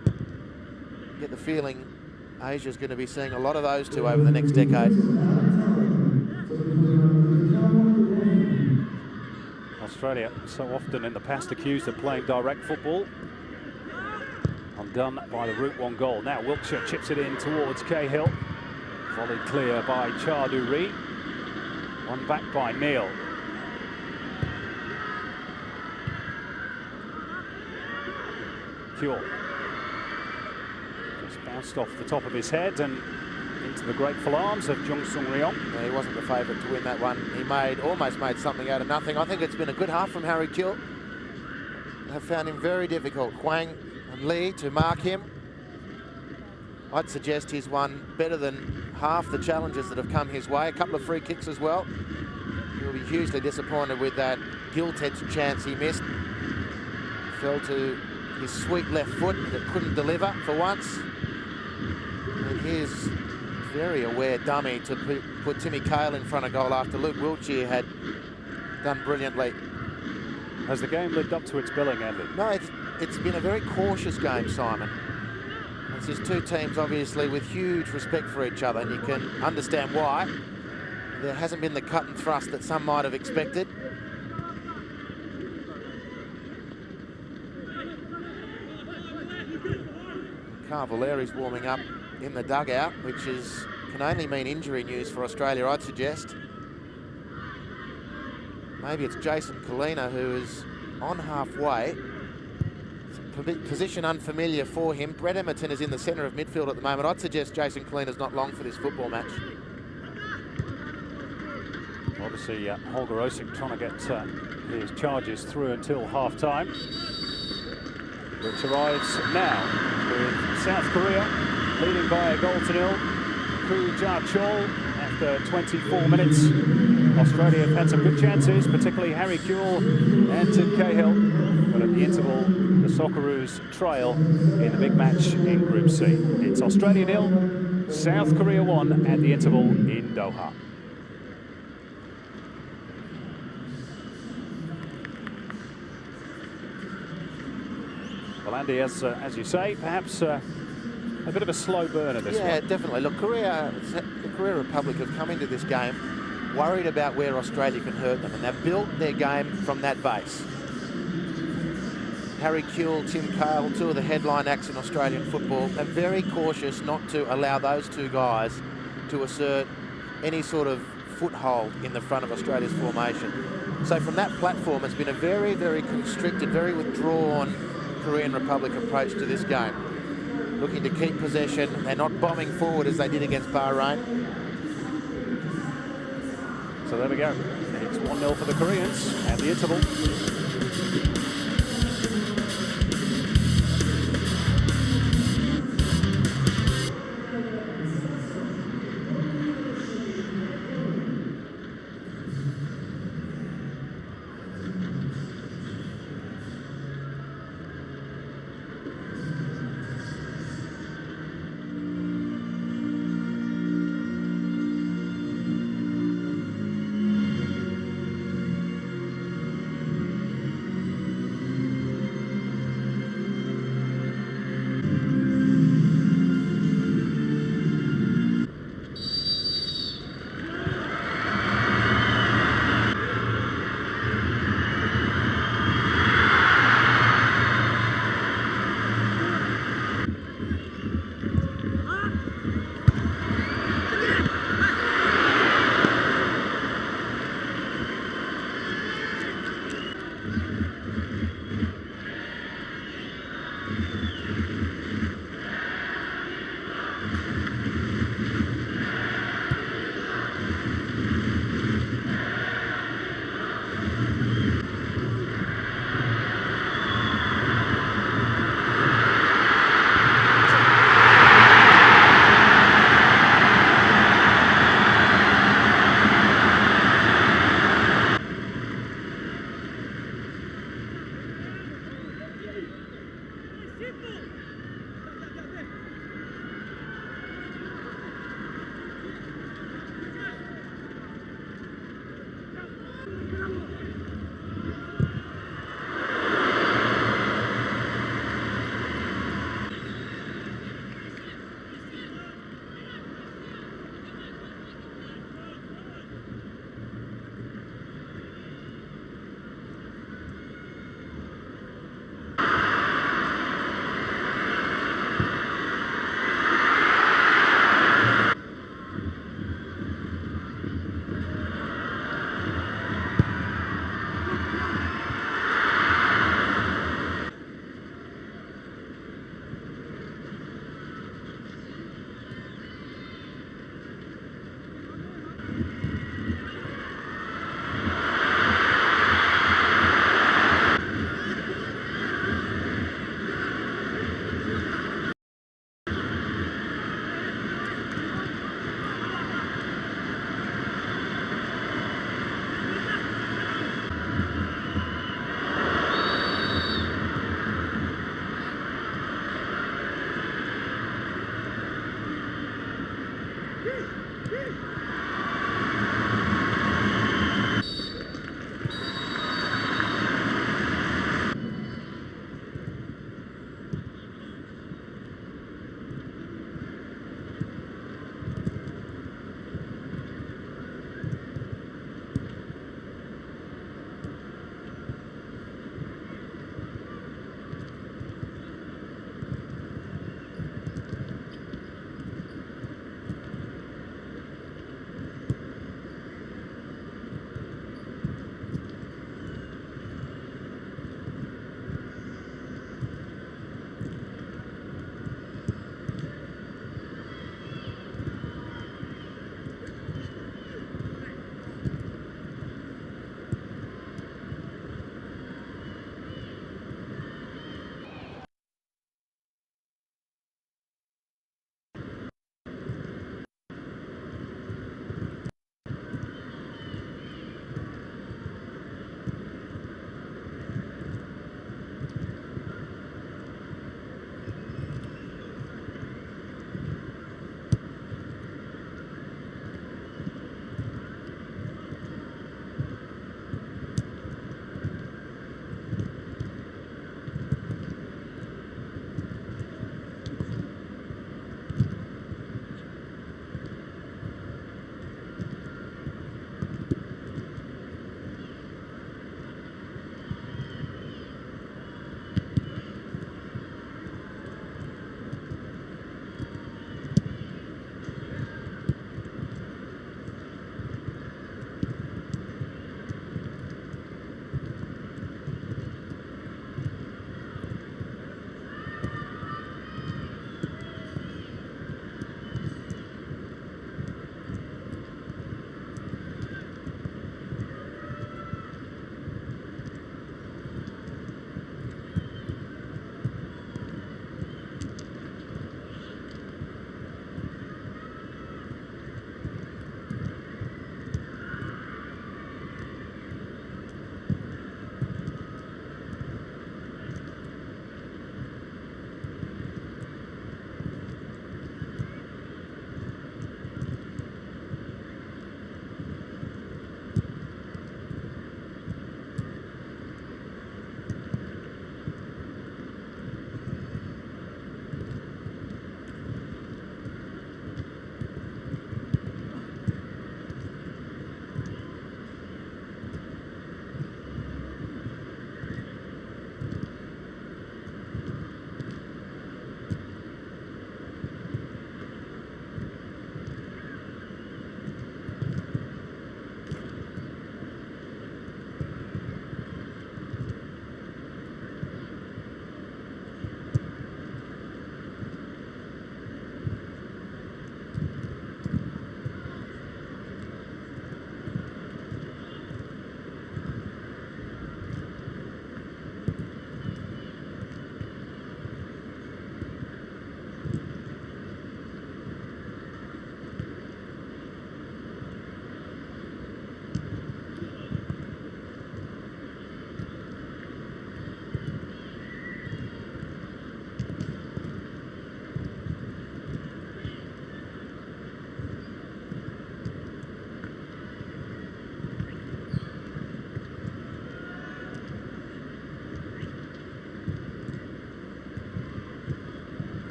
[SPEAKER 2] Get the feeling Asia's going to be seeing a lot of those two over the next decade.
[SPEAKER 1] Australia, so often in the past accused of playing direct football, undone by the Route 1 goal. Now Wiltshire chips it in towards Cahill. Volleyed clear by Chardou-Ri. One back by Neil. Kyo. Just bounced off the top of his head and into the grateful arms of Jung Sung-ryong.
[SPEAKER 2] Yeah, he wasn't the favourite to win that one. He almost made something out of nothing. I think it's been a good half from Harry Kyo. Have found him very difficult. Hwang and Lee to mark him. I'd suggest he's won better than half the challenges that have come his way. A couple of free kicks as well. He He'll be hugely disappointed with that gilt-edged chance he missed. Fell to his sweet left foot that couldn't deliver for once. And here's very aware dummy to put Timmy Cahill in front of goal after Luke Wiltshire had done brilliantly.
[SPEAKER 1] Has the game lived up to its billing, Andy?
[SPEAKER 2] No, it's been a very cautious game, Simon. It's just two teams, obviously, with huge respect for each other, and you can understand why. There hasn't been the cut and thrust that some might have expected. Cavalleri's warming up in the dugout, which can only mean injury news for Australia, I'd suggest. Maybe it's Jason Kalina who is on halfway. Position unfamiliar for him. Brett Emerton is in the centre of midfield at the moment. I'd suggest Jason Kalina's not long for this football match.
[SPEAKER 1] Obviously, Holger Osik trying to get his charges through until half-time, which arrives now with South Korea leading by a goal to nil. Koo Ja-chol after 24 minutes. Australia have had some good chances, particularly Harry Kewell and Tim Cahill. But at the interval, the Socceroos trail in the big match in Group C. It's Australia 0, South Korea 1 at the interval in Doha. Well, Andy, as you say, perhaps a bit of a slow burner this one.
[SPEAKER 2] Yeah, definitely. Look, the Korea Republic have come into this game worried about where Australia can hurt them, and they've built their game from that base. Harry Kewell, Tim Cahill, two of the headline acts in Australian football, are very cautious not to allow those two guys to assert any sort of foothold in the front of Australia's formation. So from that platform, it's been a very, very constricted, very withdrawn Korean Republic approach to this game. Looking to keep possession. They're not bombing forward as they did against Bahrain.
[SPEAKER 1] So there we go. It's 1-0 for the Koreans at the interval.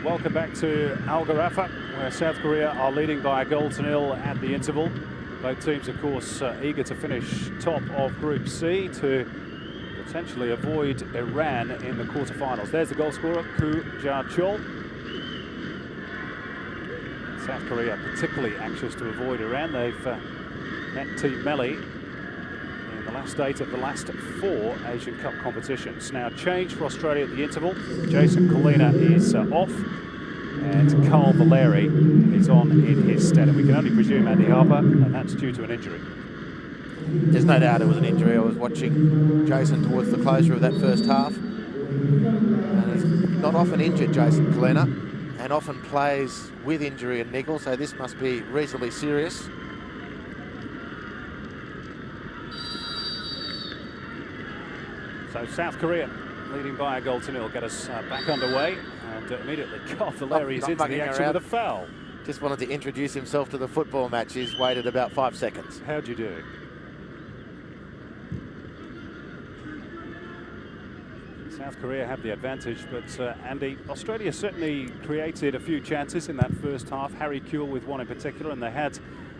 [SPEAKER 1] welcome back to Al Gharafa, where South Korea are leading by 1-0 at the interval. Both teams, of course, eager to finish top of Group C to potentially avoid Iran in the quarterfinals. There's the goal scorer, Koo Ja-chol. South Korea particularly anxious to avoid Iran. They've met Team Melli in the last 8 of the last 4 Asian Cup competitions. Now change for Australia at the interval. Jason Collina is off, and Carl Valeri is on in his stead. And we can only presume Andy Harper, and that's due to an injury.
[SPEAKER 2] There's no doubt it was an injury. I was watching Jason towards the closure of that first half. And he's not often injured, Jason Collina, and often plays with injury and niggle, so this must be reasonably serious.
[SPEAKER 1] So South Korea leading by 1-0 get us back underway, and immediately Carl Valeri is into the action with a foul.
[SPEAKER 2] Just wanted to introduce himself to the football match. He's waited about 5 seconds.
[SPEAKER 1] How'd you do? South Korea have the advantage, but Andy, Australia certainly created a few chances in that first half. Harry Kewell with one in particular, and they had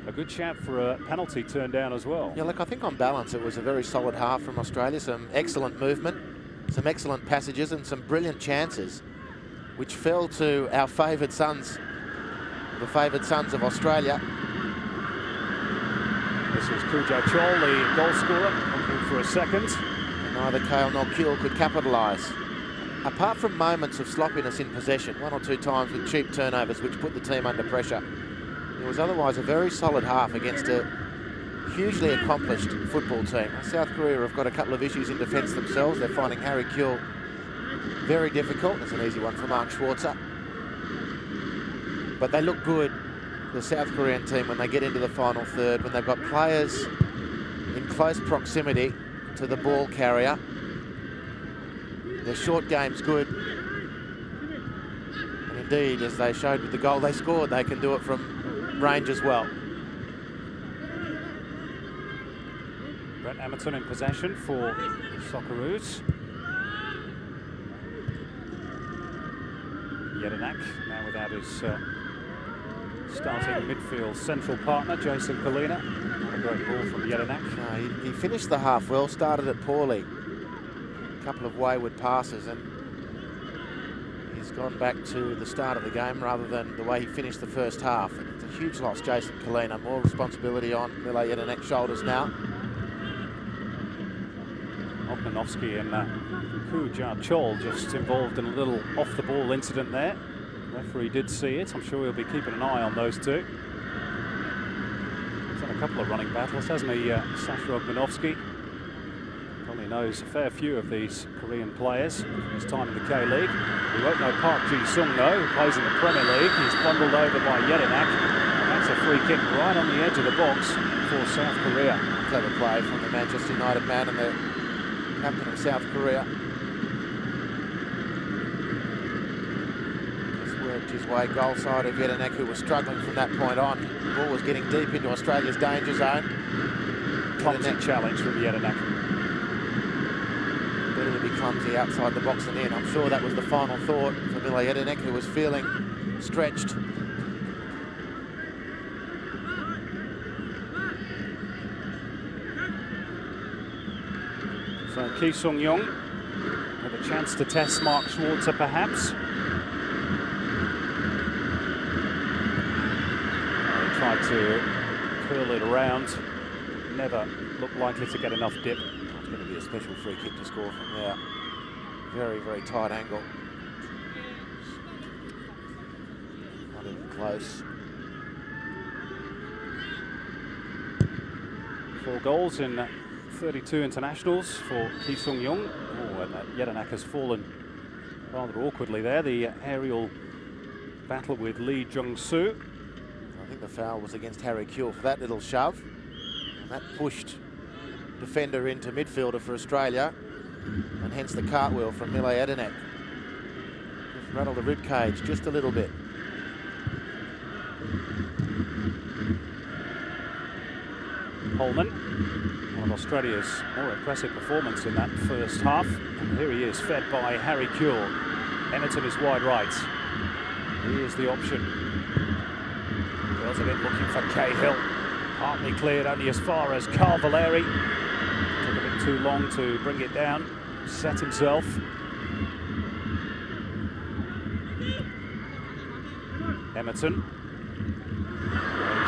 [SPEAKER 1] a good shout for a penalty turned down as well.
[SPEAKER 2] Yeah, look, I think on balance it was a very solid half from Australia. Some excellent movement, some excellent passages, and some brilliant chances, which fell to our favoured sons, the favoured sons of Australia.
[SPEAKER 1] This was Koo Ja-chol, the goal scorer, looking for a second.
[SPEAKER 2] Neither Kale nor Kewell could capitalise. Apart from moments of sloppiness in possession, 1 or 2 times with cheap turnovers which put the team under pressure, it was otherwise a very solid half against a hugely accomplished football team. South Korea have got a couple of issues in defence themselves. They're finding Harry Kewell very difficult. That's an easy one for Mark Schwarzer. But they look good, the South Korean team, when they get into the final third, when they've got players in close proximity to the ball carrier. Their short game's good. And indeed, as they showed with the goal they scored, they can do it from range as well.
[SPEAKER 1] Brett Emerton in possession for the Socceroos. Jedinak now without his starting midfield central partner, Jason Collina. Not a great ball from Jedinak.
[SPEAKER 2] He finished the half well, started it poorly. A couple of wayward passes, and he's gone back to the start of the game rather than the way he finished the first half. It's a huge loss, Jason Collina. More responsibility on Mile Jedinak's shoulders now.
[SPEAKER 1] Ognanovsky and Koo Ja-chol just involved in a little off-the-ball incident there. The referee did see it. I'm sure he'll be keeping an eye on those two. He's had a couple of running battles, hasn't he, Sasha Ognanovsky? Probably knows a fair few of these Korean players from his time in the K-League. We won't know Park Ji-sung, though, who plays in the Premier League. He's bundled over by Jedinak. And that's a free kick right on the edge of the box for South Korea.
[SPEAKER 2] Clever play from the Manchester United man and the captain of South Korea. Just worked his way goal side of Jedinak, who was struggling from that point on. The ball was getting deep into Australia's danger zone.
[SPEAKER 1] Clumsy challenge from Jedinak.
[SPEAKER 2] Better to be clumsy outside the box and in. I'm sure that was the final thought for Mile Jedinak, who was feeling stretched.
[SPEAKER 1] So Ki Sung-young with a chance to test Mark Schwarzer, perhaps. He tried to curl it around. Never looked likely to get enough dip.
[SPEAKER 2] It's going to be a special free kick to score from there. Very, very tight angle. Not even close.
[SPEAKER 1] 4 goals in 32 internationals for Ki Sung-young. Oh, and Jedinak has fallen rather awkwardly there. The aerial battle with Lee Jung-soo.
[SPEAKER 2] I think the foul was against Harry Kewell for that little shove. And that pushed defender into midfielder for Australia. And hence the cartwheel from Mile Jedinak. Just rattled the rib cage just a little bit.
[SPEAKER 1] Holman, one of Australia's more impressive performance in that first half. And here he is, fed by Harry Kewell. Emerton is wide right. He is the option. Drills it in looking for Cahill. Partly cleared only as far as Carl Valeri. Took a bit too long to bring it down. Set himself. Emerton.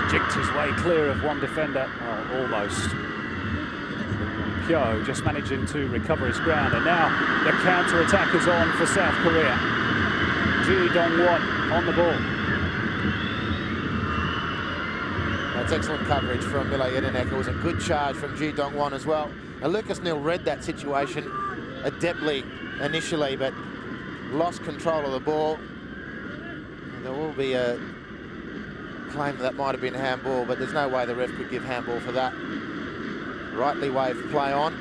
[SPEAKER 1] He's jigged his way clear of one defender. Well, almost. Pyo just managing to recover his ground, and now the counter-attack is on for South Korea. Ji Dong-won on the ball.
[SPEAKER 2] That's excellent coverage from Milo Jedinek. It was a good charge from Ji Dong-won as well. Now Lucas Neal read that situation adeptly initially, but lost control of the ball. There will be a claim that might have been handball, but there's no way the ref could give handball for that. Rightly waved play on.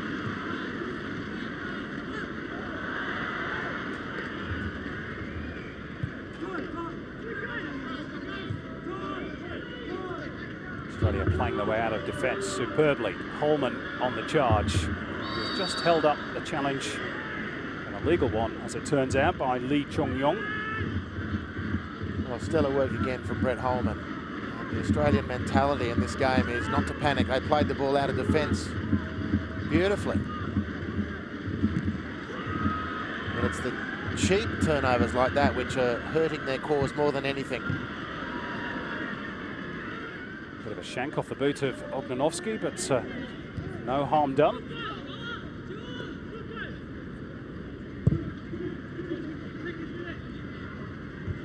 [SPEAKER 1] Australia playing their way out of defence superbly. Holman on the charge. He's just held up the challenge, an illegal one as it turns out, by Lee Chung-yong.
[SPEAKER 2] Well, stellar work again from Brett Holman. The Australian mentality in this game is not to panic. They played the ball out of defence beautifully. But it's the cheap turnovers like that which are hurting their cause more than anything.
[SPEAKER 1] Bit of a shank off the boot of Ognanovsky, but no harm done.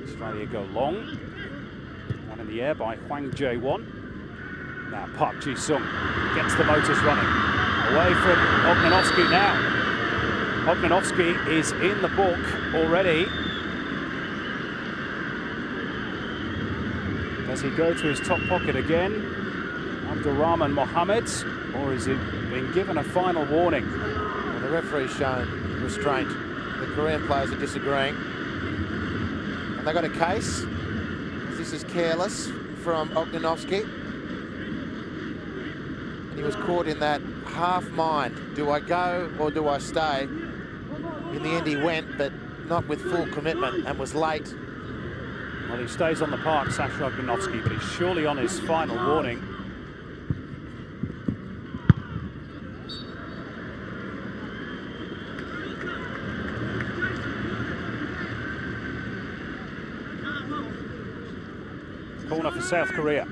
[SPEAKER 1] Australia go long. One in the air by Hwang Jae-won. Now Park Ji-sung gets the motors running. Away from Ognanovsky now. Ognanovsky is in the book already. Does he go to his top pocket again? Abdulrahman Mohammed, or is he being given a final warning?
[SPEAKER 2] Well, the referee's shown restraint. The Korean players are disagreeing. And they got a case. This is careless from Ognanovsky. And he was caught in that half mind. Do I go or do I stay? In the end he went, but not with full commitment, and was late.
[SPEAKER 1] Well, he stays on the park, Sasha Ognanovsky, but he's surely on his final warning. Corner for South Korea.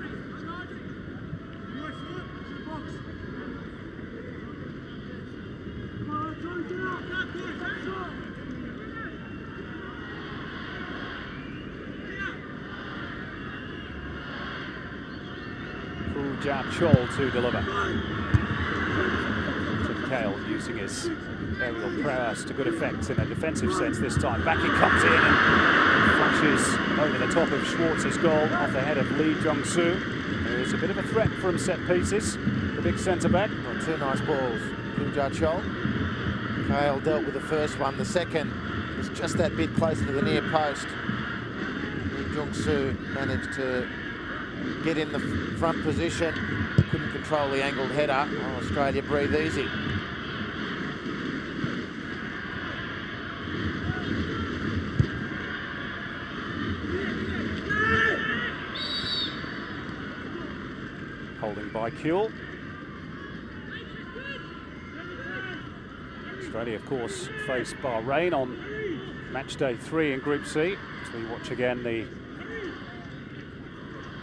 [SPEAKER 1] Chol to deliver. Tim Cahill using his aerial prowess to good effect in a defensive sense this time. Back he comes in and flashes over the top of Schwartz's goal off the head of Lee Jung-soo. There's a bit of a threat from set pieces. The big centre-back.
[SPEAKER 2] Well, two nice balls. Chol. Cahill dealt with the first one. The second was just that bit closer to the near post. Lee Jung-soo managed to get in the front position, couldn't control the angled header. Oh, Australia breathe easy.
[SPEAKER 1] Holding by Kuehl. Australia, of course, face Bahrain on match day 3 in Group C. As we watch again the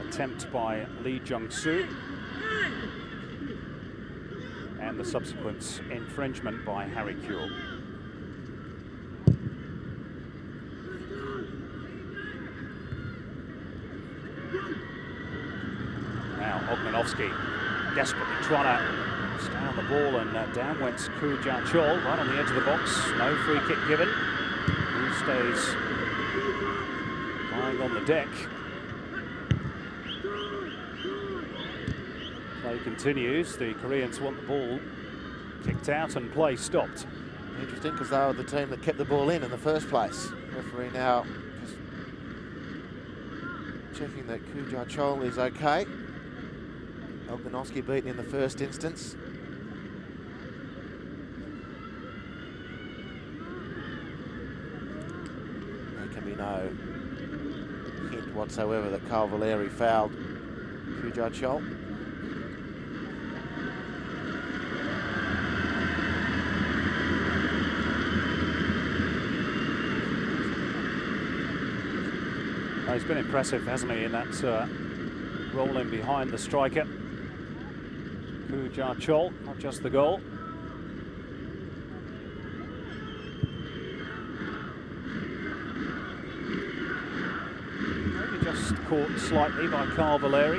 [SPEAKER 1] attempt by Lee Jung-soo and the subsequent infringement by Harry Kuehl. Now Ognanovsky desperately trying to stay on the ball, and down went Chol right on the edge of the box. No free kick given. He stays lying on the deck. Play continues. The Koreans want the ball kicked out and play stopped.
[SPEAKER 2] Interesting, because they were the team that kept the ball in the first place. Referee now just checking that Chol is okay. Ognanovsky beaten in the first instance. There can be no whatsoever that Carl Valeri fouled Kujachol.
[SPEAKER 1] He's been impressive, hasn't he, in that rolling behind the striker. Kujachol, not just the goal. Maybe just caught slightly by Carl Valeri.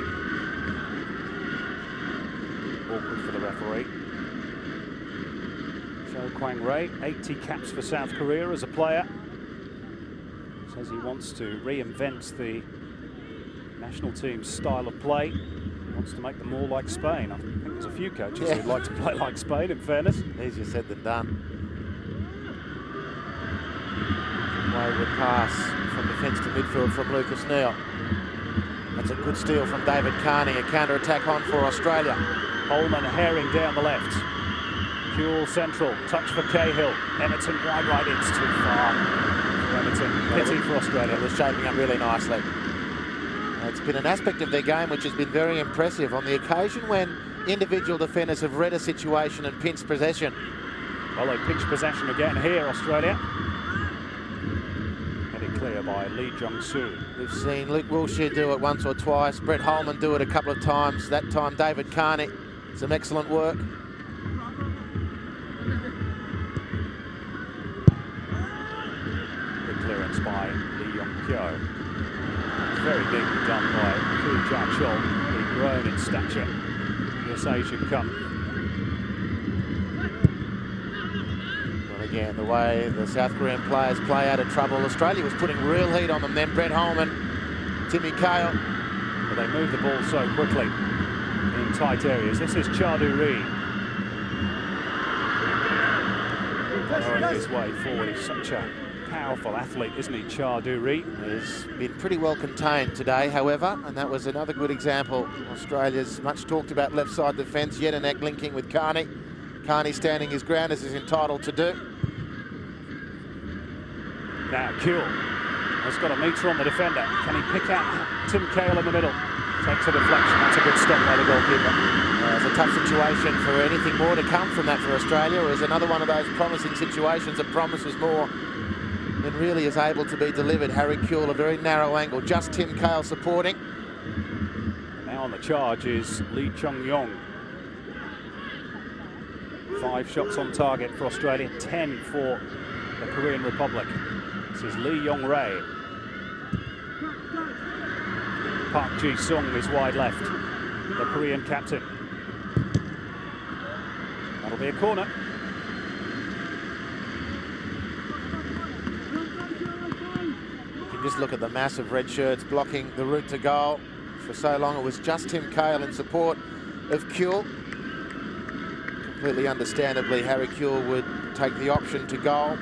[SPEAKER 1] Awkward for the referee. Cho Kwang Rae, 80 caps for South Korea as a player. Says he wants to reinvent the national team's style of play. He wants to make them more like Spain. I think there's a few coaches who'd like to play like Spain, in fairness.
[SPEAKER 2] Easier said than done. Wayward pass from defence to midfield from Lucas Neal. That's a good steal from David Carney. A counter-attack on for Australia.
[SPEAKER 1] Holman herring down the left. Kuehl central, touch for Cahill. Emerton wide right, it's too far. Pity for Australia.
[SPEAKER 2] It was shaping up really nicely. It's been an aspect of their game which has been very impressive on the occasion when individual defenders have read a situation and pinched possession.
[SPEAKER 1] Well, they pinched possession again here, Australia. Headed clear by Lee Jong-soo.
[SPEAKER 2] We've seen Luke Wilshere do it once or twice. Brett Holman do it a couple of times. That time David Carney. Some excellent work.
[SPEAKER 1] Clearance by Lee Yong-kyo. Very big done by Kujachol, who's grown in stature this Asian Cup.
[SPEAKER 2] Well, again, the way the South Korean players play out of trouble, Australia was putting real heat on them then. Brett Holman, Timmy Cahill.
[SPEAKER 1] But they move the ball so quickly in tight areas. This is Charduri. Throwing his way forward. He's such a powerful athlete, isn't he, Charduri?
[SPEAKER 2] He's been pretty well contained today, however, and that was another good example. Australia's much talked about left side defence, Jedinak linking with Carney. Carney standing his ground as he's entitled to do.
[SPEAKER 1] Now Kuehl has got a metre on the defender. Can he pick out Tim Cahill in the middle? Takes a deflection. That's a good stop by the goalkeeper.
[SPEAKER 2] It's a tough situation for anything more to come from that for Australia. It was another one of those promising situations that promises more than really is able to be delivered. Harry Kuehl, a very narrow angle. Just Tim Cahill supporting.
[SPEAKER 1] Now on the charge is Lee Chung-yong. 5 shots on target for Australia, 10 for the Korean Republic. This is Lee Yong-rae. Park Ji-sung is wide left, the Korean captain. That'll be a corner.
[SPEAKER 2] Just look at the massive red shirts blocking the route to goal. For so long it was just Tim Cahill in support of Kuehl. Completely understandably, Harry Kuehl would take the option to goal.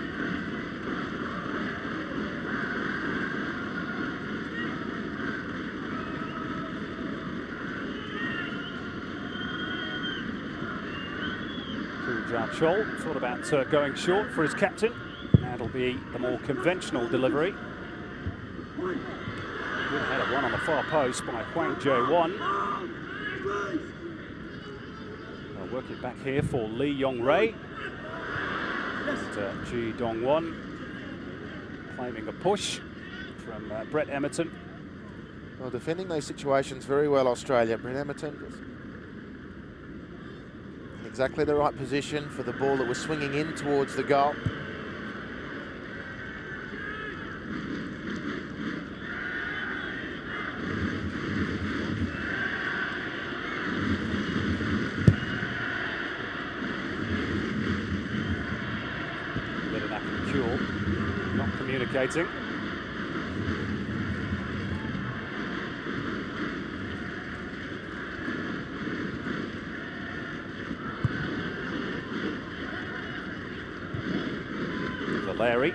[SPEAKER 1] Kujachol thought about going short for his captain. That'll be the more conventional delivery. Good header, one on the far post by Hwang Jae-won. They'll work it back here for Lee Yong-rae. And Ji Dong-won claiming a push from Brett Emerton.
[SPEAKER 2] Well, defending those situations very well, Australia. Brett Emerton just in exactly the right position for the ball that was swinging in towards the goal.
[SPEAKER 1] Not communicating. Valeri.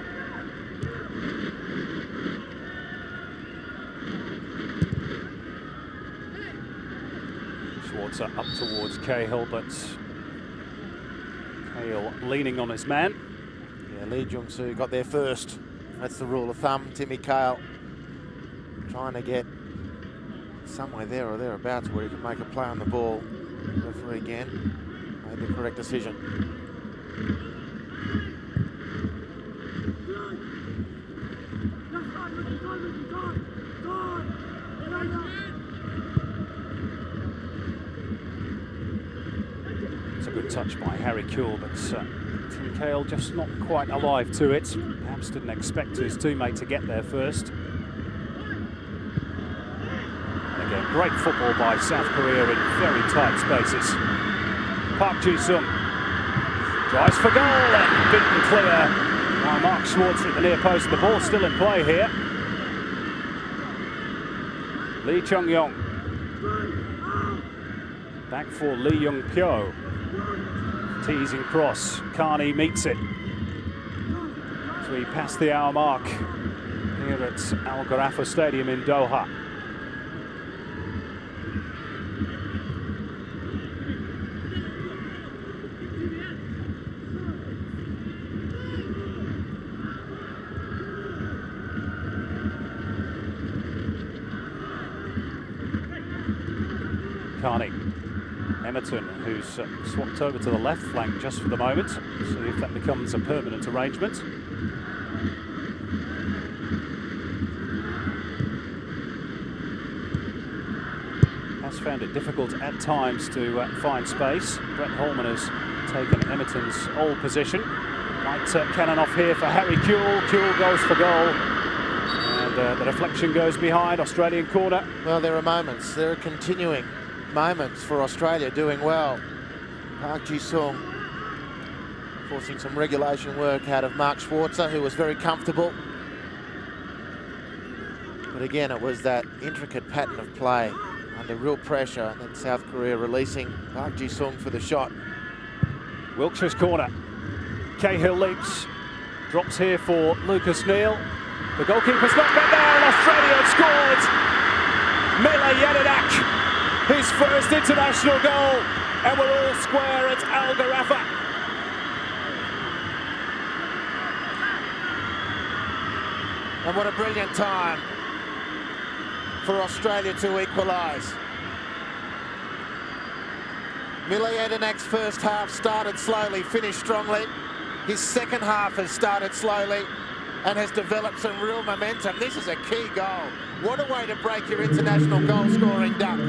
[SPEAKER 1] Schwarzer up towards Cahill, but Cahill leaning on his man.
[SPEAKER 2] Yeah, Lee Jong-soo got there first. That's the rule of thumb. Timmy Cahill trying to get somewhere there or thereabouts where he can make a play on the ball. Referee again made the correct decision.
[SPEAKER 1] It's a good touch by Harry Kewell, but Tim Cahill just not quite alive to it. Perhaps didn't expect his teammate to get there first. And again, great football by South Korea in very tight spaces. Park Ji-sung tries for goal and beaten clear by Mark Schwartz at the near post. The ball still in play here. Lee Chung-yong. Back for Lee Young-pyo. Teasing cross. Thani meets it. So we pass the hour mark here at Al Gharafa Stadium in Doha. Thani. Emerton, who's swapped over to the left flank just for the moment. See if that becomes a permanent arrangement. Has found it difficult at times to find space. Brett Holman has taken Emerton's old position. Might cannon off here for Harry Kewell. Kewell goes for goal. And the deflection goes behind, Australian corner.
[SPEAKER 2] Well, there are moments. There are continuing moments for Australia doing well. Park Ji-sung forcing some regulation work out of Mark Schwarzer, who was very comfortable. But again, it was that intricate pattern of play under real pressure, and then South Korea releasing Park Ji-sung for the shot.
[SPEAKER 1] Wilkshire's corner. Cahill leaps, drops here for Lucas Neal. The goalkeeper's not been there, and Australia have scored. Mile Jedinak, his first international goal, and we're all square at Al Gharafa.
[SPEAKER 2] And what a brilliant time for Australia to equalise. Mile Jedinak's first half started slowly, finished strongly. His second half has started slowly and has developed some real momentum. This is a key goal. What a way to break your international goal-scoring duck.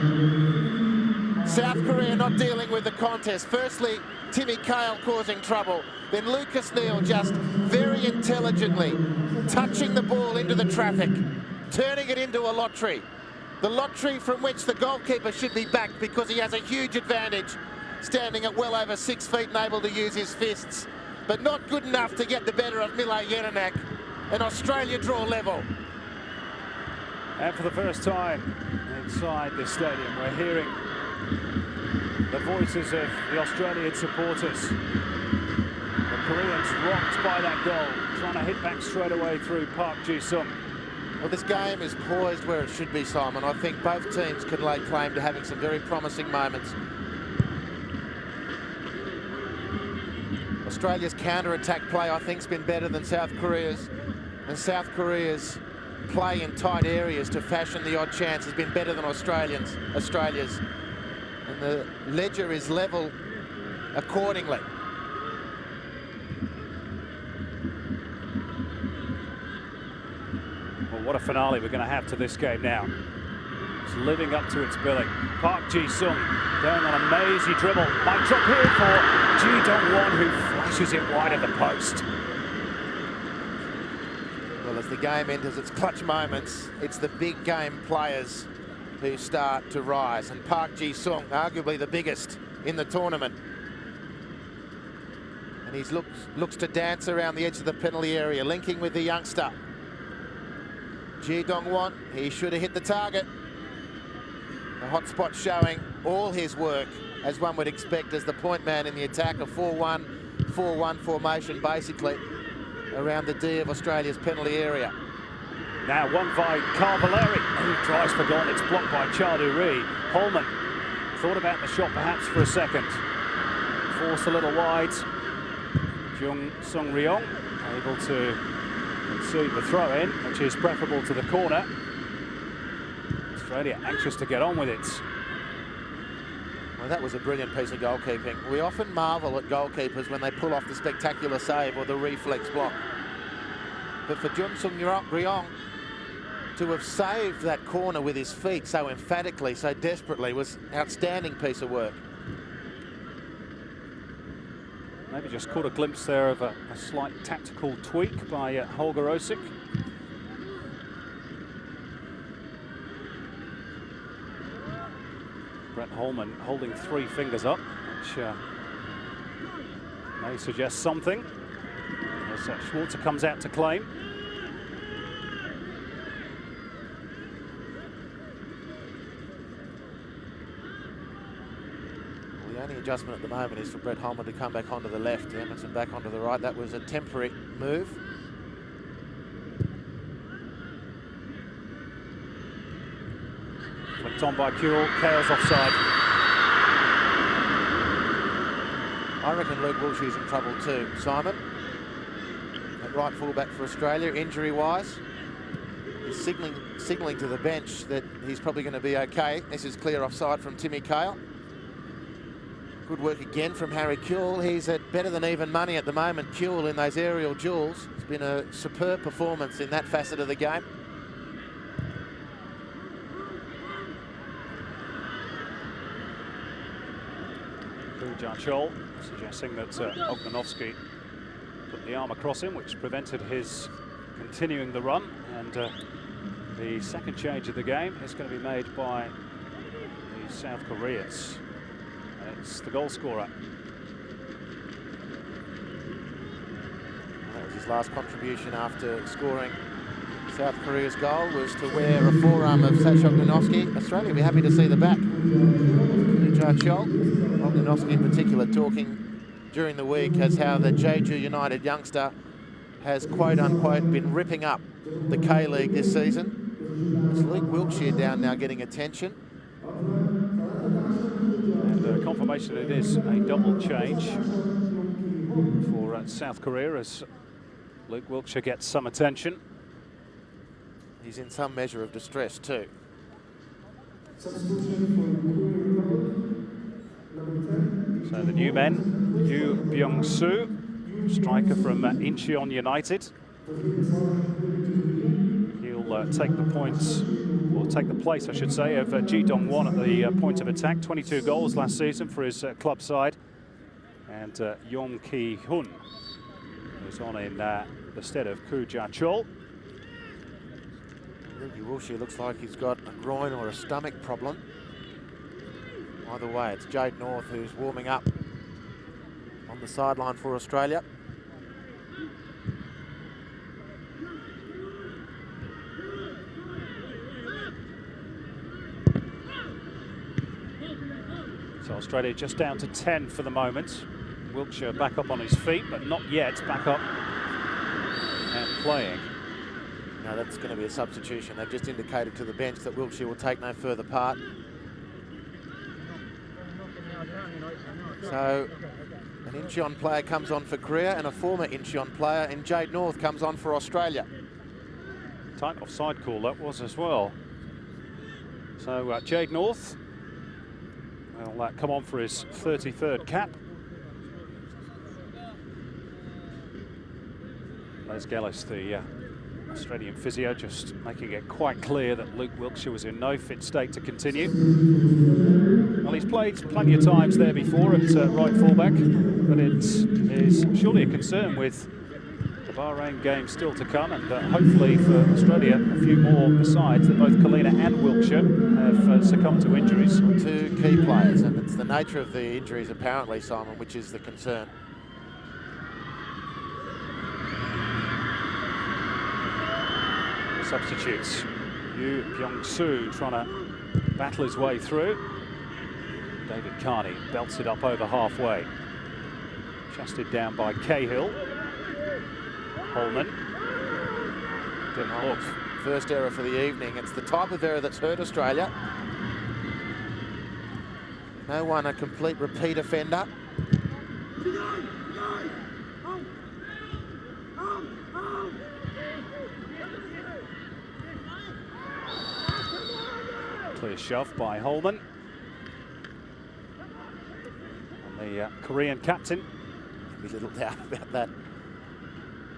[SPEAKER 2] South Korea not dealing with the contest. Firstly, Timmy Cahill causing trouble. Then Lucas Neal just very intelligently touching the ball into the traffic, turning it into a lottery. The lottery from which the goalkeeper should be backed because he has a huge advantage, standing at well over 6 feet and able to use his fists. But not good enough to get the better of Mile Jedinak, and Australia draw level.
[SPEAKER 1] And for the first time inside this stadium, we're hearing the voices of the Australian supporters. The Koreans rocked by that goal, trying to hit back straight away through Park Ji-sung.
[SPEAKER 2] Well, this game is poised where it should be, Simon. I think both teams can lay claim to having some very promising moments. Australia's counter-attack play, I think, has been better than South Korea's. And South Korea's play in tight areas to fashion the odd chance has been better than Australia's. And the ledger is level accordingly.
[SPEAKER 1] Well, what a finale we're going to have to this game now. It's living up to its billing. Park Ji-sung going on a mazy dribble. Might drop here for Ji Dong-won, who flashes it wide of the post.
[SPEAKER 2] Well, as the game enters its clutch moments, it's the big game players who start to rise. And Park Ji-sung, arguably the biggest in the tournament. And he looks to dance around the edge of the penalty area, linking with the youngster. Ji Dong-won, he should have hit the target. The hot spot showing all his work, as one would expect, as the point man in the attack, a 4-1 formation, basically, around the D of Australia's penalty area.
[SPEAKER 1] Now one by Carvalari, who tries for goal. It's blocked by Charduri. Holman thought about the shot perhaps for a second. Forced a little wide. Jung Sung-ryong able to concede the throw-in, which is preferable to the corner. Australia anxious to get on with it.
[SPEAKER 2] Well, that was a brilliant piece of goalkeeping. We often marvel at goalkeepers when they pull off the spectacular save or the reflex block. But for Junsung Rayyan to have saved that corner with his feet so emphatically, so desperately, was an outstanding piece of work.
[SPEAKER 1] Maybe just caught a glimpse there of a slight tactical tweak by Holger Osik. Brett Holman holding 3 fingers up, which may suggest something. As Schwarzer comes out to claim.
[SPEAKER 2] Well, the only adjustment at the moment is for Brett Holman to come back onto the left, Emerson back onto the right. That was a temporary move.
[SPEAKER 1] Flicked on by Kewell, Kale's offside.
[SPEAKER 2] I reckon Luke Wilshere's in trouble too, Simon. At right fullback for Australia, injury-wise. He's signalling to the bench that he's probably going to be okay. This is clear offside from Timmy Kale. Good work again from Harry Kewell. He's at better than even money at the moment, Kewell, in those aerial duels. It's been a superb performance in that facet of the game.
[SPEAKER 1] Chol suggesting that Ognanovski put the arm across him, which prevented his continuing the run. And the second change of the game is going to be made by the South Koreans. And it's the goal scorer.
[SPEAKER 2] That was his last contribution after scoring South Korea's goal, was to wear a forearm of Sachok Ognanovski. Australia will be happy to see the back of Chol. Ognanovski in particular talking during the week as how the Jeju United youngster has quote-unquote been ripping up the K-League this season. It's Luke Wilshere down now getting attention.
[SPEAKER 1] And confirmation it is a double change for South Korea as Luke Wilshere gets some attention.
[SPEAKER 2] He's in some measure of distress too.
[SPEAKER 1] So the new men, Yu Byung-soo, striker from Incheon United. He'll take the points, or take the place, I should say, of Ji Dong-won at the point of attack. 22 goals last season for his club side. And Yong Ki-hun is on in the stead of Koo Ja-chol.
[SPEAKER 2] Luke Wilshere looks like he's got a groin or a stomach problem. Either way, it's Jade North who's warming up on the sideline for Australia.
[SPEAKER 1] So Australia just down to 10 for the moment. Wilshere back up on his feet, but not yet back up and playing.
[SPEAKER 2] No, that's going to be a substitution. They've just indicated to the bench that Wilshere will take no further part. So an Incheon player comes on for Korea and a former Incheon player in Jade North comes on for Australia.
[SPEAKER 1] Tight offside call that was as well. So Jade North will come on for his 33rd cap. Les Gallis, the Australian physio, just making it quite clear that Luke Wilshere was in no fit state to continue. Well, he's played plenty of times there before at right fullback, but it is surely a concern with the Bahrain game still to come, and hopefully for Australia a few more besides, that both Kalina and Wilshere have succumbed to injuries.
[SPEAKER 2] Two key players, and it's the nature of the injuries apparently, Simon, which is the concern.
[SPEAKER 1] Substitutes. Yu Byung-soo trying to battle his way through. David Carney belts it up over halfway. Chested down by Cahill. Holman. Didn't look.
[SPEAKER 2] First error for the evening. It's the type of error that's hurt Australia. No one a complete repeat offender.
[SPEAKER 1] Clear shove by Holman. And the Korean captain.
[SPEAKER 2] There's little doubt about that.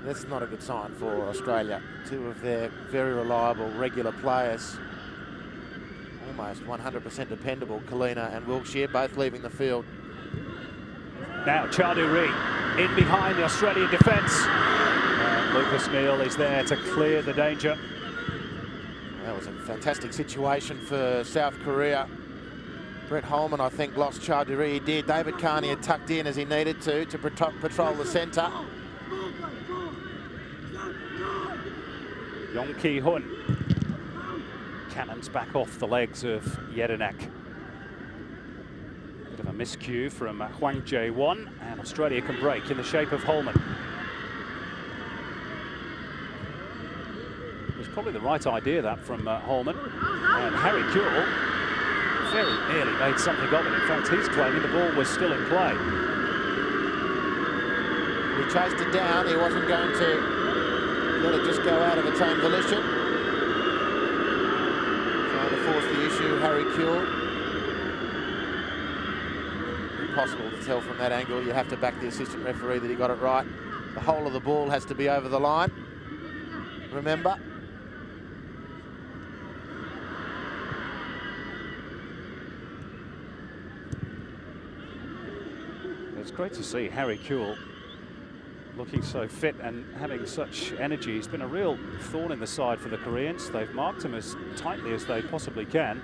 [SPEAKER 2] That's not a good sign for Australia. Two of their very reliable, regular players, almost 100% dependable, Kalina and Wilkshire, both leaving the field.
[SPEAKER 1] Now Chowdhury in behind the Australian defence. Lucas Neal is there to clear the danger.
[SPEAKER 2] That was a fantastic situation for South Korea. Brett Holman, I think, lost Chowdhury. He did. David Carney had tucked in as he needed to patrol the centre.
[SPEAKER 1] Yong Ki-hun cannons back off the legs of Jedinak. Bit of a miscue from Hwang Jae-won, and Australia can break in the shape of Holman. It was probably the right idea, that, from Holman. And Harry Kewell very nearly made something of it. In fact, he's claiming the ball was still in play.
[SPEAKER 2] He chased it down. He wasn't going to let it just go out of its own volition. Trying to force the issue, Harry Kewell. Impossible to tell from that angle. You have to back the assistant referee that he got it right. The whole of the ball has to be over the line. Remember.
[SPEAKER 1] It's great to see Harry Kewell looking so fit and having such energy. He's been a real thorn in the side for the Koreans. They've marked him as tightly as they possibly can.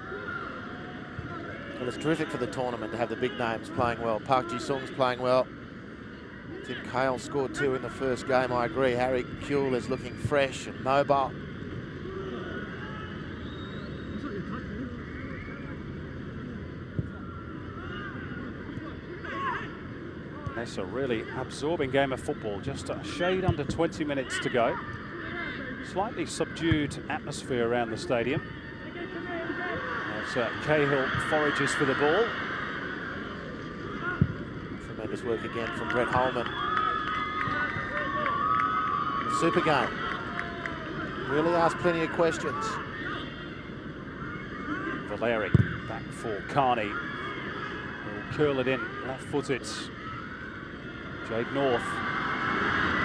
[SPEAKER 2] Well, it's terrific for the tournament to have the big names playing well. Park Ji-sung's playing well. Tim Cahill scored 2 in the first game, I agree. Harry Kewell is looking fresh and mobile.
[SPEAKER 1] It's a really absorbing game of football. Just a shade under 20 minutes to go. Slightly subdued atmosphere around the stadium. As Cahill forages for the ball.
[SPEAKER 2] Tremendous work again from Brett Holman. Super game. Really asked plenty of questions.
[SPEAKER 1] Valeri back for Carney. He'll curl it in, left-footed. Jade North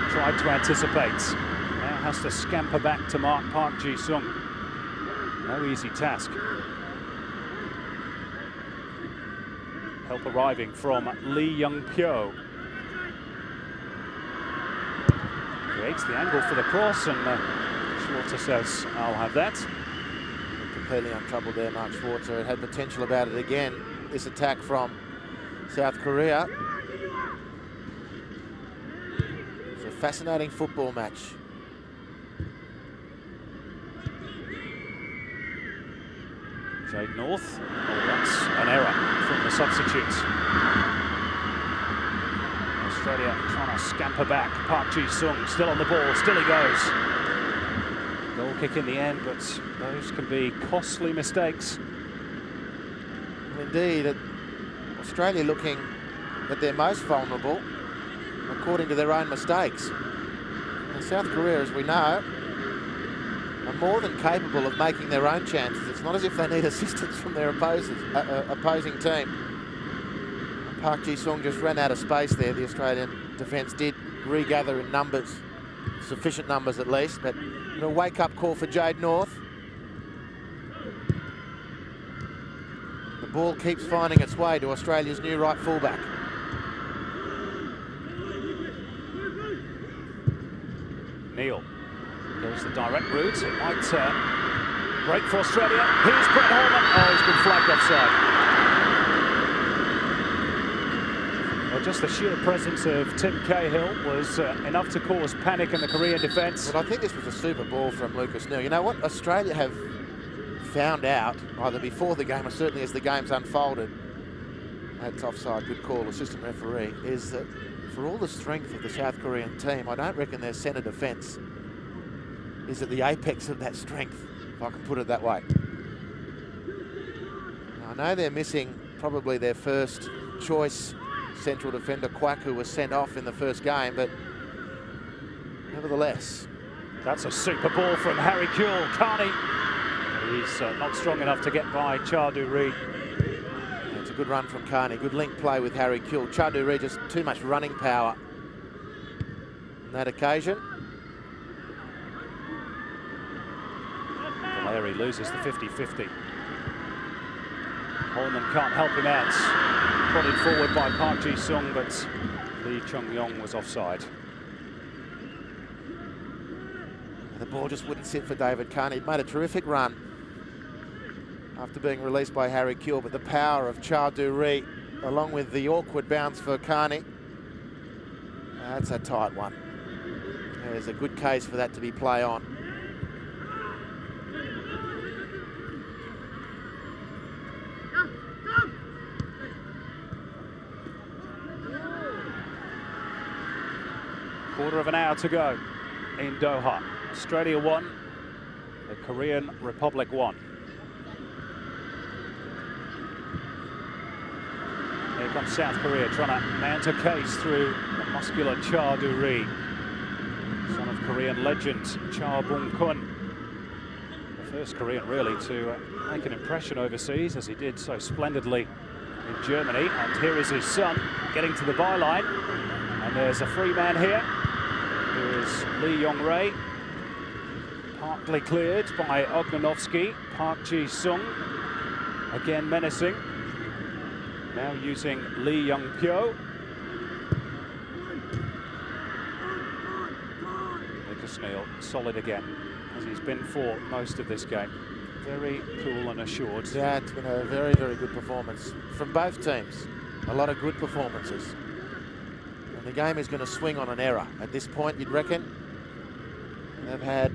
[SPEAKER 1] tried to anticipate. Now has to scamper back to mark Park Ji-sung. No easy task. Help arriving from Lee Young-pyo. Creates the angle for the cross, and Schwarzer says, "I'll have that."
[SPEAKER 2] Completely untroubled there, Mark Schwarzer. It had potential about it again. This attack from South Korea. Fascinating football match.
[SPEAKER 1] Jade North. Oh, that's an error from the substitutes. Australia trying to scamper back. Park Ji-sung still on the ball. Still he goes. Goal kick in the end, but those can be costly mistakes.
[SPEAKER 2] Indeed, Australia looking at their most vulnerable according to their own mistakes. And South Korea, as we know, are more than capable of making their own chances. It's not as if they need assistance from their opposing team. And Park Ji-sung just ran out of space there. The Australian defence did regather in numbers, sufficient numbers at least, but a wake-up call for Jade North. The ball keeps finding its way to Australia's new right fullback.
[SPEAKER 1] Neal goes the direct route. It might break for Australia. Here's Brett Holman. Oh, he's been flagged offside. Well, just the sheer presence of Tim Cahill was enough to cause panic in the Korean defence.
[SPEAKER 2] Well, I think this was a super ball from Lucas Neal. You know what? Australia have found out, either before the game or certainly as the game's unfolded, that's offside, good call, assistant referee, is that for all the strength of the South Korean team, I don't reckon their centre defence is at the apex of that strength, if I can put it that way. Now, I know they're missing probably their first choice central defender, Kwak, who was sent off in the first game, but nevertheless.
[SPEAKER 1] That's a super ball from Harry Kewell. Carney, He's not strong enough to get by Chowdhury.
[SPEAKER 2] It's a good run from Carney. Good link play with Harry Kill. Chowdhury just too much running power on that occasion.
[SPEAKER 1] Valeri loses the 50-50. Holman can't help him out. Prodded forward by Park Ji-sung, but Lee Chung-yong was offside.
[SPEAKER 2] The ball just wouldn't sit for David Carney. He'd made a terrific run after being released by Harry Kill, but the power of Chowdhury, along with the awkward bounce for Carney, that's a tight one. There's a good case for that to be play on.
[SPEAKER 1] Quarter of an hour to go in Doha. Australia 1, the Korean Republic 1. Here comes South Korea trying to mount a case through the muscular Chowdhury, son of Korean legend Cha Bung-kun. The first Korean really to make an impression overseas, as he did so splendidly in Germany. And here is his son getting to the byline. And there's a free man here. Here is Lee Yong-rae, partly cleared by Ognanovsky. Park Ji-sung, again menacing. Now using Lee Young-pyo. Lucas Neal, solid again, as he's been for most of this game. Very cool and assured.
[SPEAKER 2] Yeah, it's been a very, very good performance from both teams. A lot of good performances. And the game is going to swing on an error. At this point, you'd reckon. They've had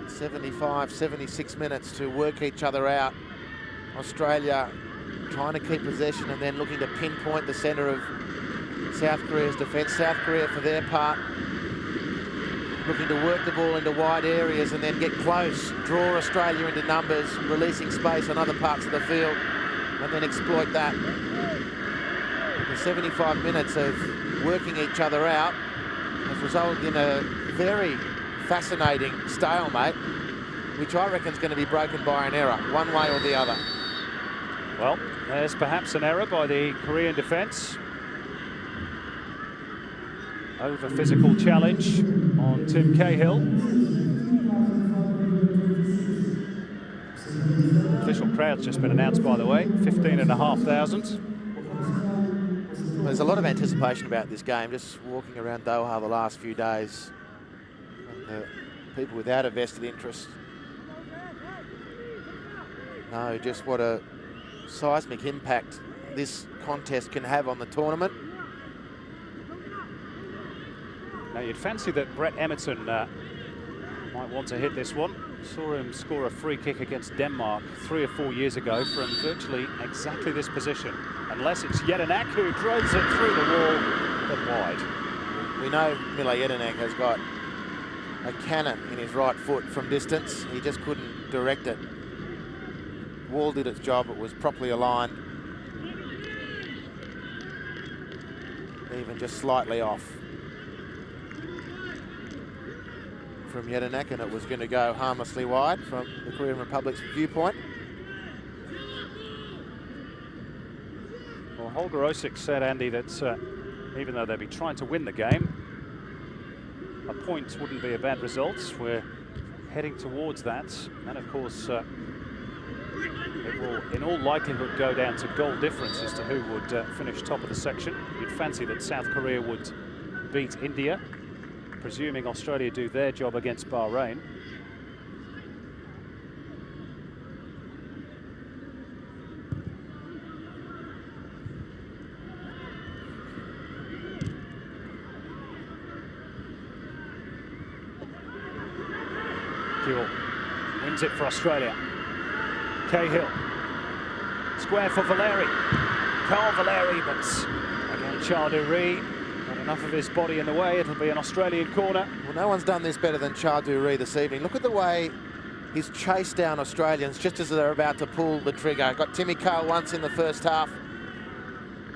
[SPEAKER 2] 75, 76 minutes to work each other out. Australia trying to keep possession and then looking to pinpoint the centre of South Korea's defence. South Korea, for their part, looking to work the ball into wide areas and then get close, draw Australia into numbers, releasing space on other parts of the field, and then exploit that. The 75 minutes of working each other out has resulted in a very fascinating stalemate, which I reckon is going to be broken by an error, one way or the other.
[SPEAKER 1] Well, there's perhaps an error by the Korean defence. Over physical challenge on Tim Cahill. Official crowd's just been announced, by the way, 15,500.
[SPEAKER 2] There's a lot of anticipation about this game, just walking around Doha the last few days. And people without a vested interest know just what a seismic impact this contest can have on the tournament.
[SPEAKER 1] Now, you'd fancy that Brett Emerton might want to hit this one. Saw him score a free kick against Denmark 3 or 4 years ago from virtually exactly this position. Unless it's Jedinak who drives it through the wall, but wide.
[SPEAKER 2] We know Mile Jedinak has got a cannon in his right foot from distance. He just couldn't direct it. Wall did its job. It was properly aligned. Even just slightly off from Jedinak, and it was going to go harmlessly wide from the Korean Republic's viewpoint.
[SPEAKER 1] Well, Holger Osik said, Andy, that even though they'd be trying to win the game, a point wouldn't be a bad result. We're heading towards that, and of course it will in all likelihood go down to goal difference as to who would finish top of the section. You'd fancy that South Korea would beat India, presuming Australia do their job against Bahrain. Kewell wins it for Australia. Cahill. Square for Valeri. Carl Valeri, but again Chowdhury. Not enough of his body in the way. It'll be an Australian corner.
[SPEAKER 2] Well, no one's done this better than Chowdhury this evening. Look at the way he's chased down Australians just as they're about to pull the trigger. Got Timmy Cale once in the first half.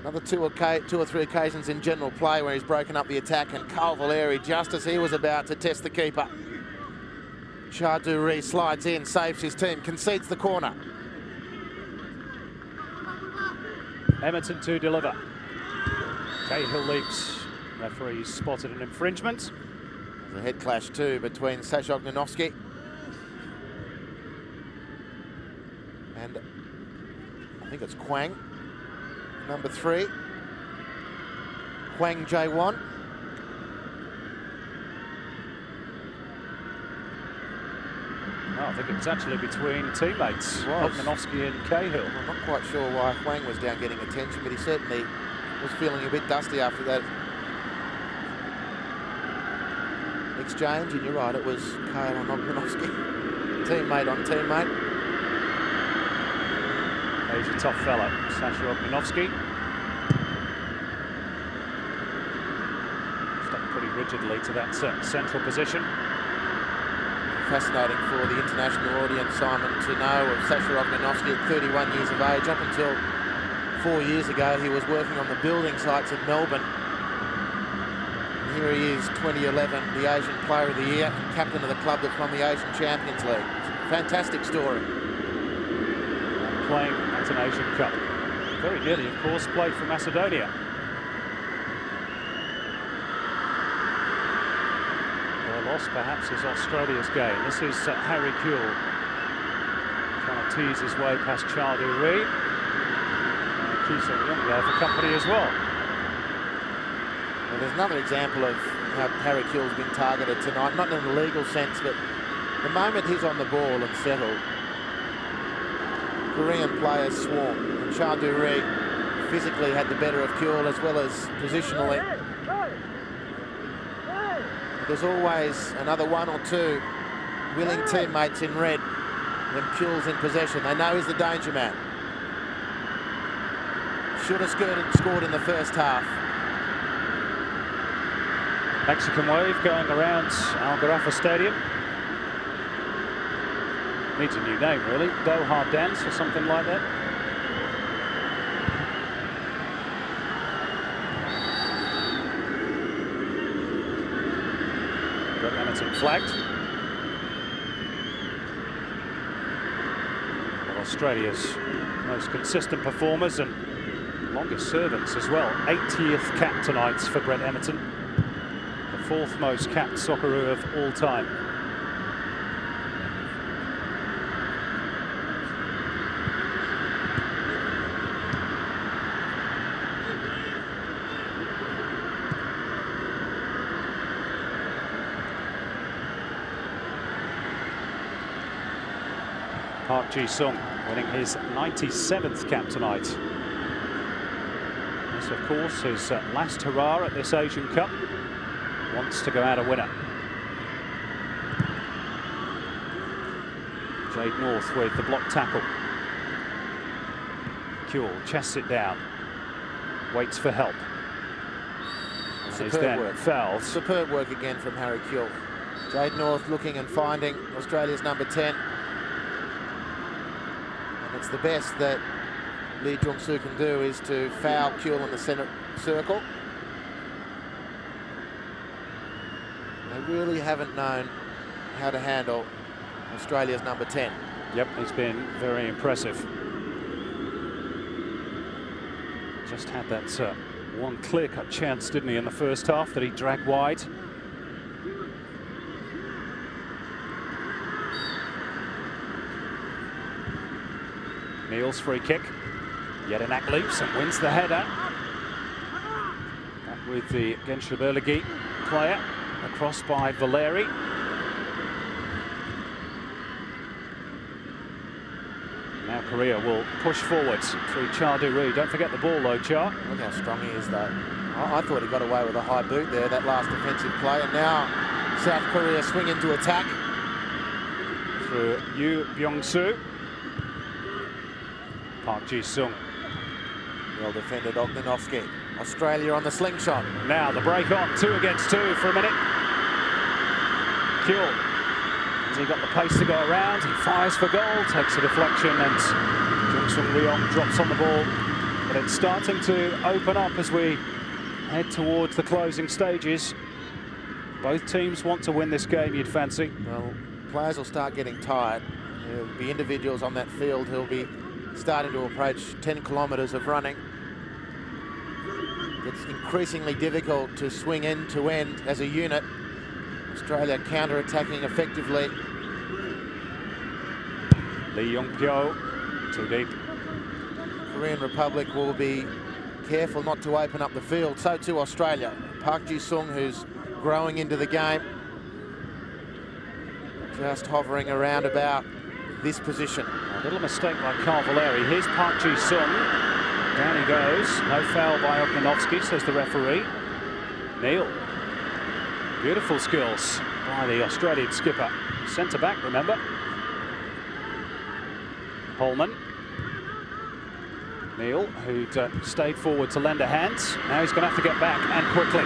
[SPEAKER 2] Another two or three occasions in general play where he's broken up the attack, and Carl Valeri just as he was about to test the keeper. Chaudhuri slides in, saves his team, concedes the corner.
[SPEAKER 1] Emerton to deliver. Cahill leaps. Referee spotted an infringement.
[SPEAKER 2] There's a head clash too between Sasha Ognenovsky and I think it's Kwang, number 3. Kwang Jae-won.
[SPEAKER 1] Oh, I think it was actually between teammates, Ognenovsky and Cahill.
[SPEAKER 2] I'm not quite sure why Kwang was down getting attention, but he certainly was feeling a bit dusty after that exchange. And you're right, it was Cahill and Ognenovsky, teammate on teammate.
[SPEAKER 1] He's a tough fella, Sasha Ognenovsky. Stuck pretty rigidly to that central position.
[SPEAKER 2] Fascinating for the international audience, Simon, to know of Sasha Ognenovsky at 31 years of age. Up until 4 years ago, he was working on the building sites in Melbourne. And here he is, 2011, the Asian Player of the Year, captain of the club that's won the Asian Champions League. It's a fantastic story.
[SPEAKER 1] Playing at an Asian Cup. Very nearly, of course, played for Macedonia. Their loss, perhaps, is Australia's game. This is Harry Kewell trying to tease his way past Chaudhuri. Kisung Young there for company as well.
[SPEAKER 2] Well, there's another example of how Harry Kewell's been targeted tonight, not in a legal sense, but the moment he's on the ball and settled, Korean players swarm, and Chaudhuri physically had the better of Kewell as well as positionally. There's always another 1 or 2 willing teammates in red when Kewell's in possession. They know he's the danger man. Should have scored in the first half.
[SPEAKER 1] Mexican wave going around Al Gharafa Stadium. Needs a new name, really. Doha Dance or something like that. Got Emerton flagged. Well, Australia's most consistent performers and longest servants as well. 80th cap tonight for Brett Emerton. The 4th most capped Socceroo of all time. Park Ji-sung winning his 97th cap tonight. This, of course, his last hurrah at this Asian Cup. Wants to go out a winner. Jade North with the block tackle. Kewell chests it down. Waits for help.
[SPEAKER 2] Superb work.
[SPEAKER 1] Fouled.
[SPEAKER 2] Superb work again from Harry Kewell. Jade North looking and finding Australia's number 10. And it's the best that Lee Jung-soo can do is to foul Kewell in the centre circle. They really haven't known how to handle Australia's number 10.
[SPEAKER 1] Yep, he's been very impressive. Just had that one clear-cut chance, didn't he, in the first half that he dragged wide. Neal's free kick. Jedinak leaps and wins the header. Back with the Gençlerbirliği player. Across by Valeri. Now Korea will push forwards through Chaudhuri. Don't forget the ball though, Char.
[SPEAKER 2] Look how strong he is though. I thought he got away with a high boot there, that last defensive play. And now South Korea swing into attack.
[SPEAKER 1] Through Yoo Byung-soo. Park Ji-sung.
[SPEAKER 2] Well defended Ognenovsky. Australia on the slingshot.
[SPEAKER 1] Now the break on, 2 against 2 for a minute. Kewell, has he got the pace to go around? He fires for goal, takes a deflection, and Jung-sung Rayyan drops on the ball. But it's starting to open up as we head towards the closing stages. Both teams want to win this game, you'd fancy.
[SPEAKER 2] Well, players will start getting tired. There'll be individuals on that field who'll be starting to approach 10 kilometres of running. It's increasingly difficult to swing end to end as a unit. Australia counter-attacking effectively.
[SPEAKER 1] Lee Young-pyo, too deep.
[SPEAKER 2] Korean Republic will be careful not to open up the field. So too Australia. Park Ji-sung, who's growing into the game, just hovering around about this position.
[SPEAKER 1] A little mistake by Carl Valeri. Here's Park Ji-sung. Down he goes. No foul by Oknanovsky, says the referee. Neil. Beautiful skills by the Australian skipper. Centre back, remember. Holman. Neil, who'd stayed forward to lend a hand. Now he's going to have to get back, and quickly,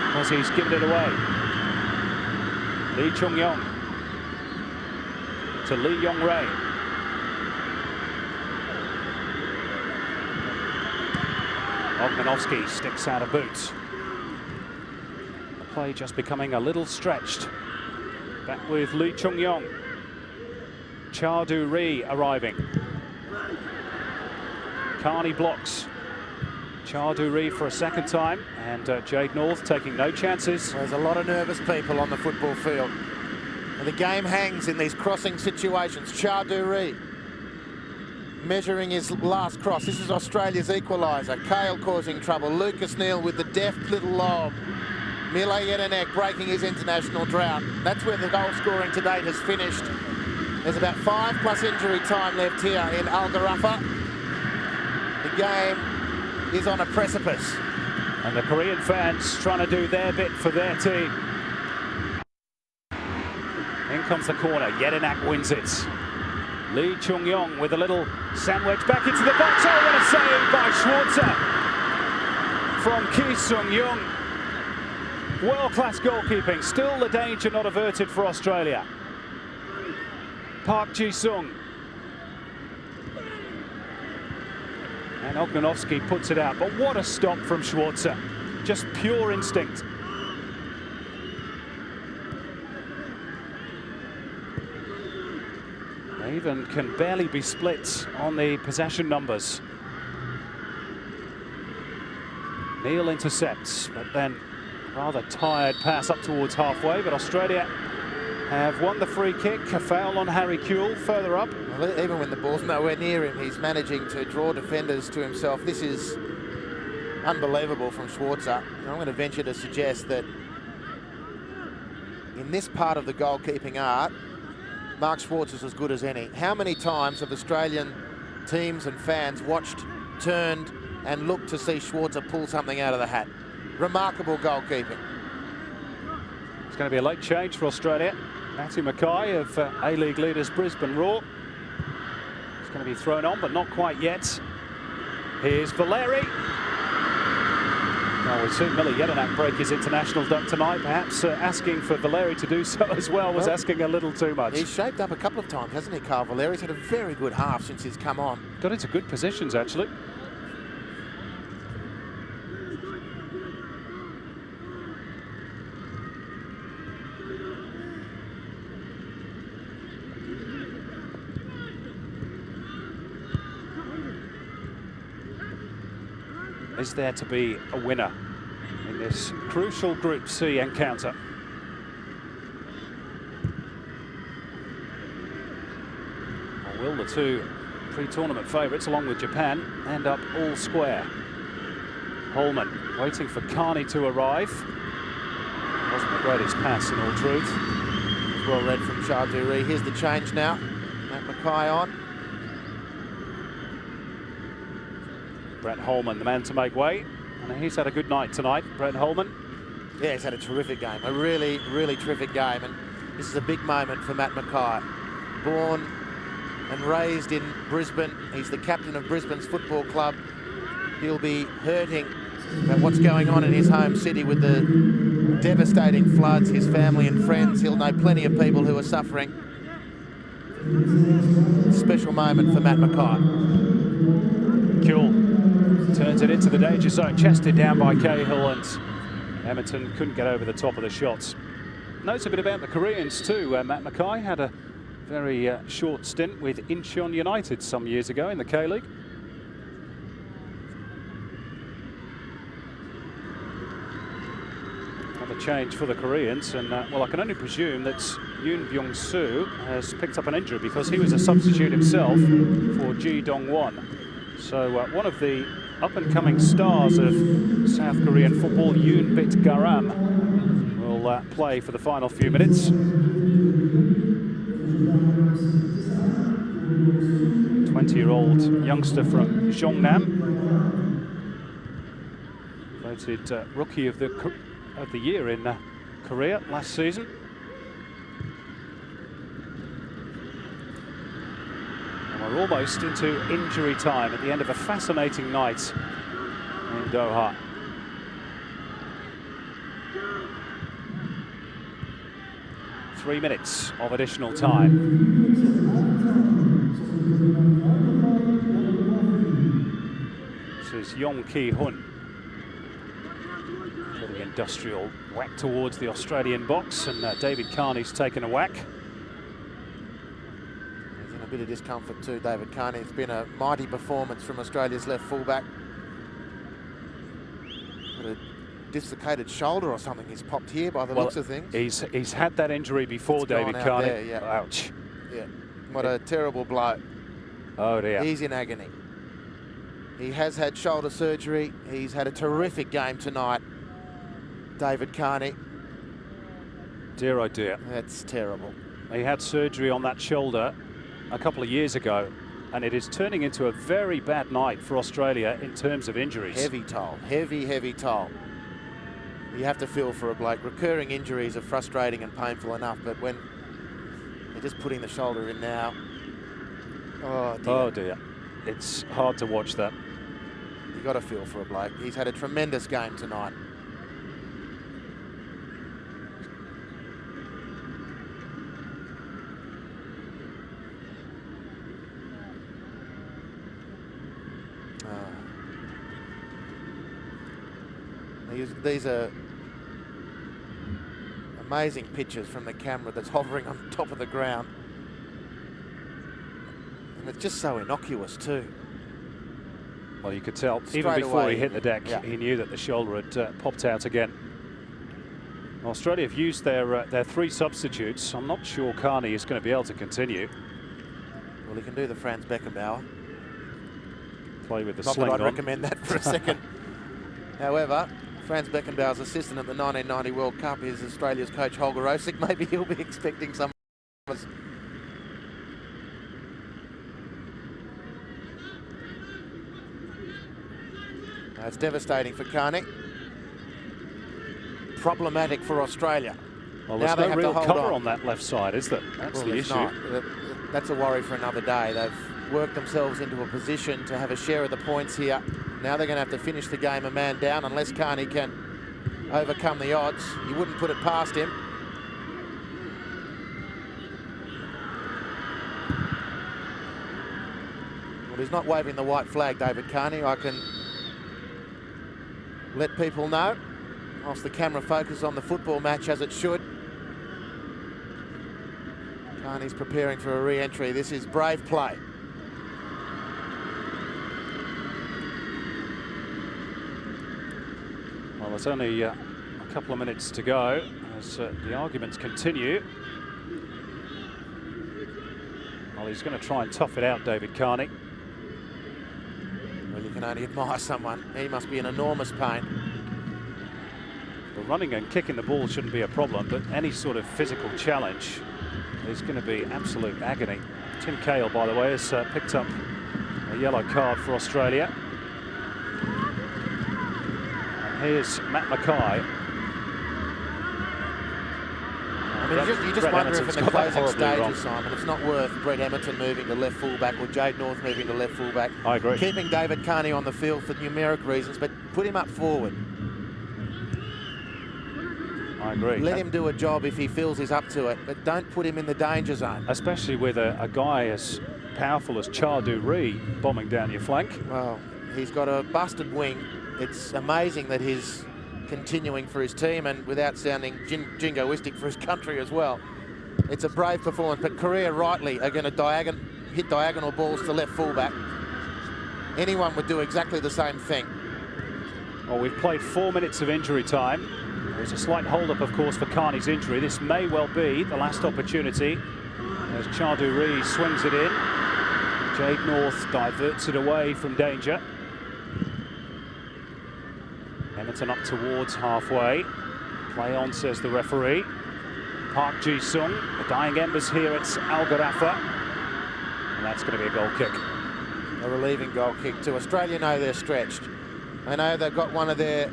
[SPEAKER 1] because he's given it away. Lee Chung-yong to Lee Yong-rae. Oknanovsky sticks out of boot. The play just becoming a little stretched. Back with Lee Chung-yong. Cha Du-ri arriving. Carney blocks. Cha Du-ri for a second time, and Jade North taking no chances.
[SPEAKER 2] There's a lot of nervous people on the football field. And the game hangs in these crossing situations. Cha Du-ri measuring his last cross. This is Australia's equaliser. Kale causing trouble. Lucas Neal with the deft little lob. Mile Jedinak breaking his international drought. That's where the goal scoring to date has finished. There's about 5+ injury time left here in Al Gharafa. The game is on a precipice.
[SPEAKER 1] And the Korean fans trying to do their bit for their team. In comes the corner. Jedinak wins it. Lee Chung-yong with a little sandwich back into the box. Oh, what a save by Schwarzer from Ki Sung-young. World-class goalkeeping. Still the danger not averted for Australia. Park Ji-sung. And Oknanovsky puts it out. But what a stop from Schwarzer. Just pure instinct. They even can barely be split on the possession numbers. Neil intercepts, but then rather tired pass up towards halfway. But Australia have won the free kick. A foul on Harry Kewell further up.
[SPEAKER 2] Well, even when the ball's nowhere near him, he's managing to draw defenders to himself. This is unbelievable from Schwarzer. And I'm going to venture to suggest that in this part of the goalkeeping art, Mark Schwarzer's as good as any. How many times have Australian teams and fans watched, turned and looked to see Schwarzer pull something out of the hat? Remarkable goalkeeping.
[SPEAKER 1] It's going to be a late change for Australia. Matthew Mackay of A-League leaders Brisbane Roar. It's going to be thrown on, but not quite yet. Here's Valeri. Well, we've seen Mile Jedinak break his international duck tonight. Perhaps asking for Valeri to do so as well was asking a little too much.
[SPEAKER 2] He's shaped up a couple of times, hasn't he, Carl Valeri? He's had a very good half since he's come on.
[SPEAKER 1] Got into good positions, actually. Is there to be a winner in this crucial Group C encounter? Or will the two pre-tournament favourites, along with Japan, end up all square? Holman waiting for Carney to arrive. Wasn't the greatest pass in all truth.
[SPEAKER 2] Well read from Cha Du-ri. Here's the change now. Matt Mackay on.
[SPEAKER 1] Brett Holman, the man to make way. And he's had a good night tonight, Brett Holman.
[SPEAKER 2] Yeah, he's had a terrific game. A really, really terrific game. And this is a big moment for Matt Mackay. Born and raised in Brisbane. He's the captain of Brisbane's football club. He'll be hurting about what's going on in his home city with the devastating floods. His family and friends. He'll know plenty of people who are suffering. Special moment for Matt Mackay.
[SPEAKER 1] Kewell turns it into the danger zone, chested down by Cahill, and Edmonton couldn't get over the top of the shots. knows a bit about the Koreans too. Matt Mackay had a very short stint with Incheon United some years ago in the K-League. Another change for the Koreans, and well, I can only presume that Yoon Byung-soo has picked up an injury because he was a substitute himself for Ji Dong-won. So one of the up-and-coming stars of South Korean football, Yoon Bit-garam, will play for the final few minutes. 20-year-old youngster from Jeonnam, voted Rookie of the Year in Korea last season. And we're almost into injury time at the end of a fascinating night in Doha. Three minutes of additional time. This is Yong Ki-hun. The industrial whack towards the Australian box, and David Carney's taken a whack.
[SPEAKER 2] He's in a bit of discomfort too, David Carney. It's been a mighty performance from Australia's left fullback. Got a dislocated shoulder or something he's popped here by the looks of things.
[SPEAKER 1] He's had that injury before, David Carney.
[SPEAKER 2] There, yeah.
[SPEAKER 1] Ouch.
[SPEAKER 2] Yeah, what a terrible blow.
[SPEAKER 1] Oh dear.
[SPEAKER 2] He's in agony. He has had shoulder surgery. He's had a terrific game tonight, David Carney.
[SPEAKER 1] Dear oh dear.
[SPEAKER 2] That's terrible.
[SPEAKER 1] He had surgery on that shoulder a couple of years ago, and it is turning into a very bad night for Australia in terms of injuries.
[SPEAKER 2] Heavy toll, heavy toll. You have to feel for a bloke. Recurring injuries are frustrating and painful enough, but when they're just putting the shoulder in now, oh dear.
[SPEAKER 1] Oh dear. It's hard to watch that.
[SPEAKER 2] You got to feel for a bloke. He's had a tremendous game tonight. These are amazing pictures from the camera that's hovering on top of the ground. And it's just so innocuous too.
[SPEAKER 1] Well, you could tell
[SPEAKER 2] Straight
[SPEAKER 1] even before
[SPEAKER 2] away,
[SPEAKER 1] he hit the deck,
[SPEAKER 2] yeah.
[SPEAKER 1] He knew that the shoulder had popped out again. Australia have used their three substitutes. I'm not sure Carney is going to be able to continue.
[SPEAKER 2] Well, he can do the Franz Beckenbauer.
[SPEAKER 1] Play with the
[SPEAKER 2] Not
[SPEAKER 1] sling
[SPEAKER 2] that I'd
[SPEAKER 1] on.
[SPEAKER 2] recommend that for a second. However, Franz Beckenbauer's assistant at the 1990 World Cup is Australia's coach Holger Osik. Maybe he'll be expecting some. It's devastating for Carney. Problematic for Australia.
[SPEAKER 1] Well, there's no real cover on that left side, is there? That's the issue.
[SPEAKER 2] Not. That's a worry for another day. They've worked themselves into a position to have a share of the points here. Now they're going to have to finish the game a man down unless Carney can overcome the odds. You wouldn't put it past him. Well, he's not waving the white flag, David Carney. I can let people know, whilst the camera focuses on the football match as it should. Carney's preparing for a re-entry. This is brave play.
[SPEAKER 1] Well, there's only a couple of minutes to go as the arguments continue. Well, he's going to try and tough it out, David Carney.
[SPEAKER 2] Well, you can only admire someone. He must be in enormous pain.
[SPEAKER 1] Well, running and kicking the ball shouldn't be a problem, but any sort of physical challenge is going to be absolute agony. Tim Cahill, by the way, has picked up a yellow card for Australia. And here's Matt Mackay.
[SPEAKER 2] I mean, you just wonder if in the closing stages, Simon, it's not worth Brett Emerton moving to left fullback or Jade North moving to left fullback.
[SPEAKER 1] I agree.
[SPEAKER 2] Keeping David Carney on the field for numeric reasons, but put him up forward.
[SPEAKER 1] I agree.
[SPEAKER 2] Let him do a job if he feels he's up to it, but don't put him in the danger zone.
[SPEAKER 1] Especially with a guy as powerful as Char-Du-Ri bombing down your flank.
[SPEAKER 2] Well, he's got a busted wing. It's amazing that his continuing for his team, and without sounding jingoistic, for his country as well. It's a brave performance, but Korea rightly are going to hit diagonal balls to left fullback. Anyone would do exactly the same thing.
[SPEAKER 1] Well, we've played 4 minutes of injury time. There's a slight hold-up, of course, for Carney's injury. This may well be the last opportunity as Chowdhury swings it in. Jade North diverts it away from danger. Edmonton up towards halfway. Play on, says the referee. Park Ji-sung, the dying embers here at Al Gharafa. And that's going to be a goal kick.
[SPEAKER 2] A relieving goal kick too. Australia know they're stretched. They know they've got one of their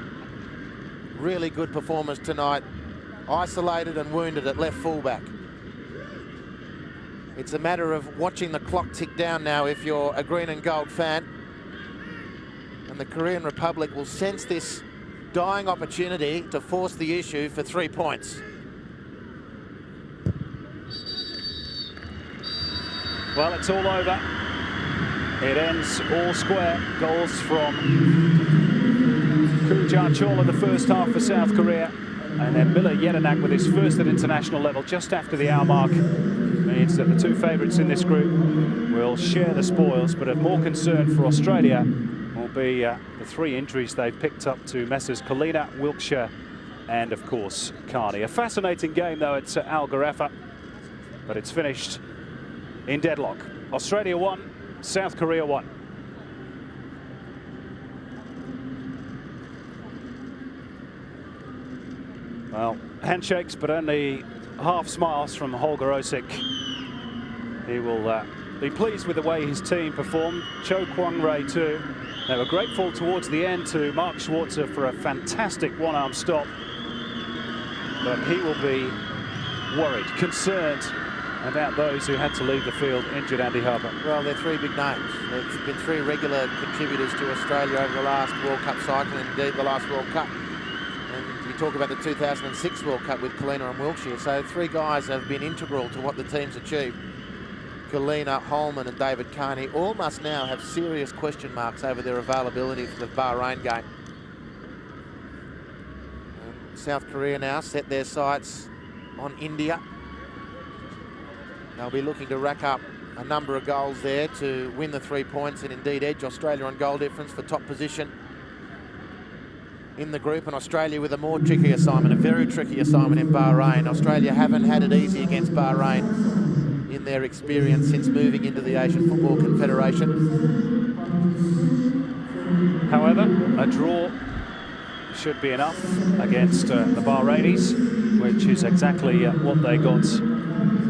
[SPEAKER 2] really good performers tonight, isolated and wounded at left fullback. It's a matter of watching the clock tick down now if you're a green and gold fan. And the Korean Republic will sense this dying opportunity to force the issue for 3 points.
[SPEAKER 1] Well, it's all over. It ends all square. Goals from Koo Ja-chol in the first half for South Korea. And then Miller Jedinak with his first at international level just after the hour mark. Means that the two favourites in this group will share the spoils, but of more concern for Australia will be the 3 injuries they've picked up to Messrs Kalina, Wilkshire and, of course, Carney. A fascinating game, though, at Al Gharafa, but it's finished in deadlock. Australia 1, South Korea 1. Well, handshakes, but only half smiles from Holger Osik. He will be pleased with the way his team performed. Cho Kwang-rae too. They were grateful towards the end to Mark Schwarzer for a fantastic one-arm stop. But he will be worried, concerned about those who had to leave the field injured. Andy Harper.
[SPEAKER 2] Well, they're 3 big names. They've been 3 regular contributors to Australia over the last World Cup cycle, and indeed the last World Cup. And you talk about the 2006 World Cup with Kalina and Wilkshire. So 3 guys have been integral to what the team's achieved. Kalina, Holman and David Carney all must now have serious question marks over their availability for the Bahrain game. And South Korea now set their sights on India. They'll be looking to rack up a number of goals there to win the 3 points and indeed edge Australia on goal difference for top position in the group. And Australia with a more tricky assignment, a very tricky assignment in Bahrain. Australia haven't had it easy against Bahrain in their experience since moving into the Asian Football Confederation.
[SPEAKER 1] However, a draw should be enough against the Bahrainis, which is exactly what they got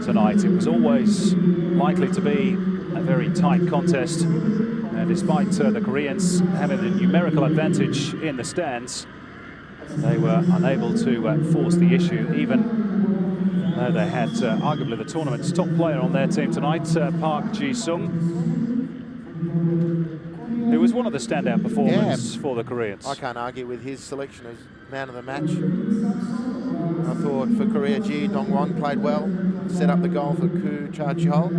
[SPEAKER 1] tonight. It was always likely to be a very tight contest, and despite the Koreans having a numerical advantage in the stands, they were unable to force the issue, even though they had arguably the tournament's top player on their team tonight, Park Ji-sung, who was one of the standout performers for the Koreans.
[SPEAKER 2] I can't argue with his selection as man of the match. I thought for Korea, Ji Dong-won played well, set up the goal for Koo Ja-chol,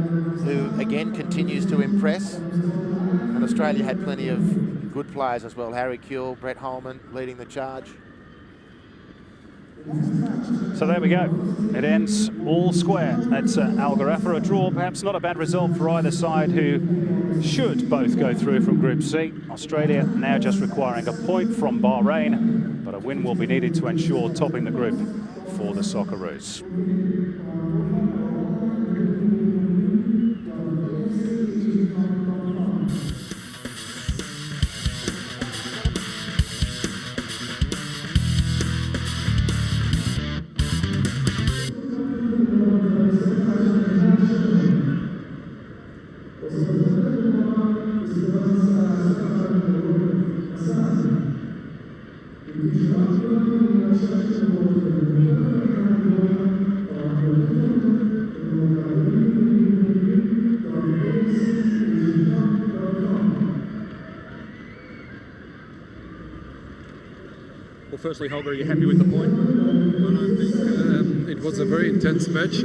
[SPEAKER 2] who again continues to impress. And Australia had plenty of good players as well. Harry Kewell, Brett Holman leading the charge.
[SPEAKER 1] So there we go. It ends all square at Al Gharafa. A draw, perhaps not a bad result for either side, who should both go through from Group C. Australia now just requiring a point from Bahrain, but a win will be needed to ensure topping the group for the Socceroos.
[SPEAKER 3] Well, firstly, Holger, are you happy with the point?
[SPEAKER 4] Well, I think it was a very intense match.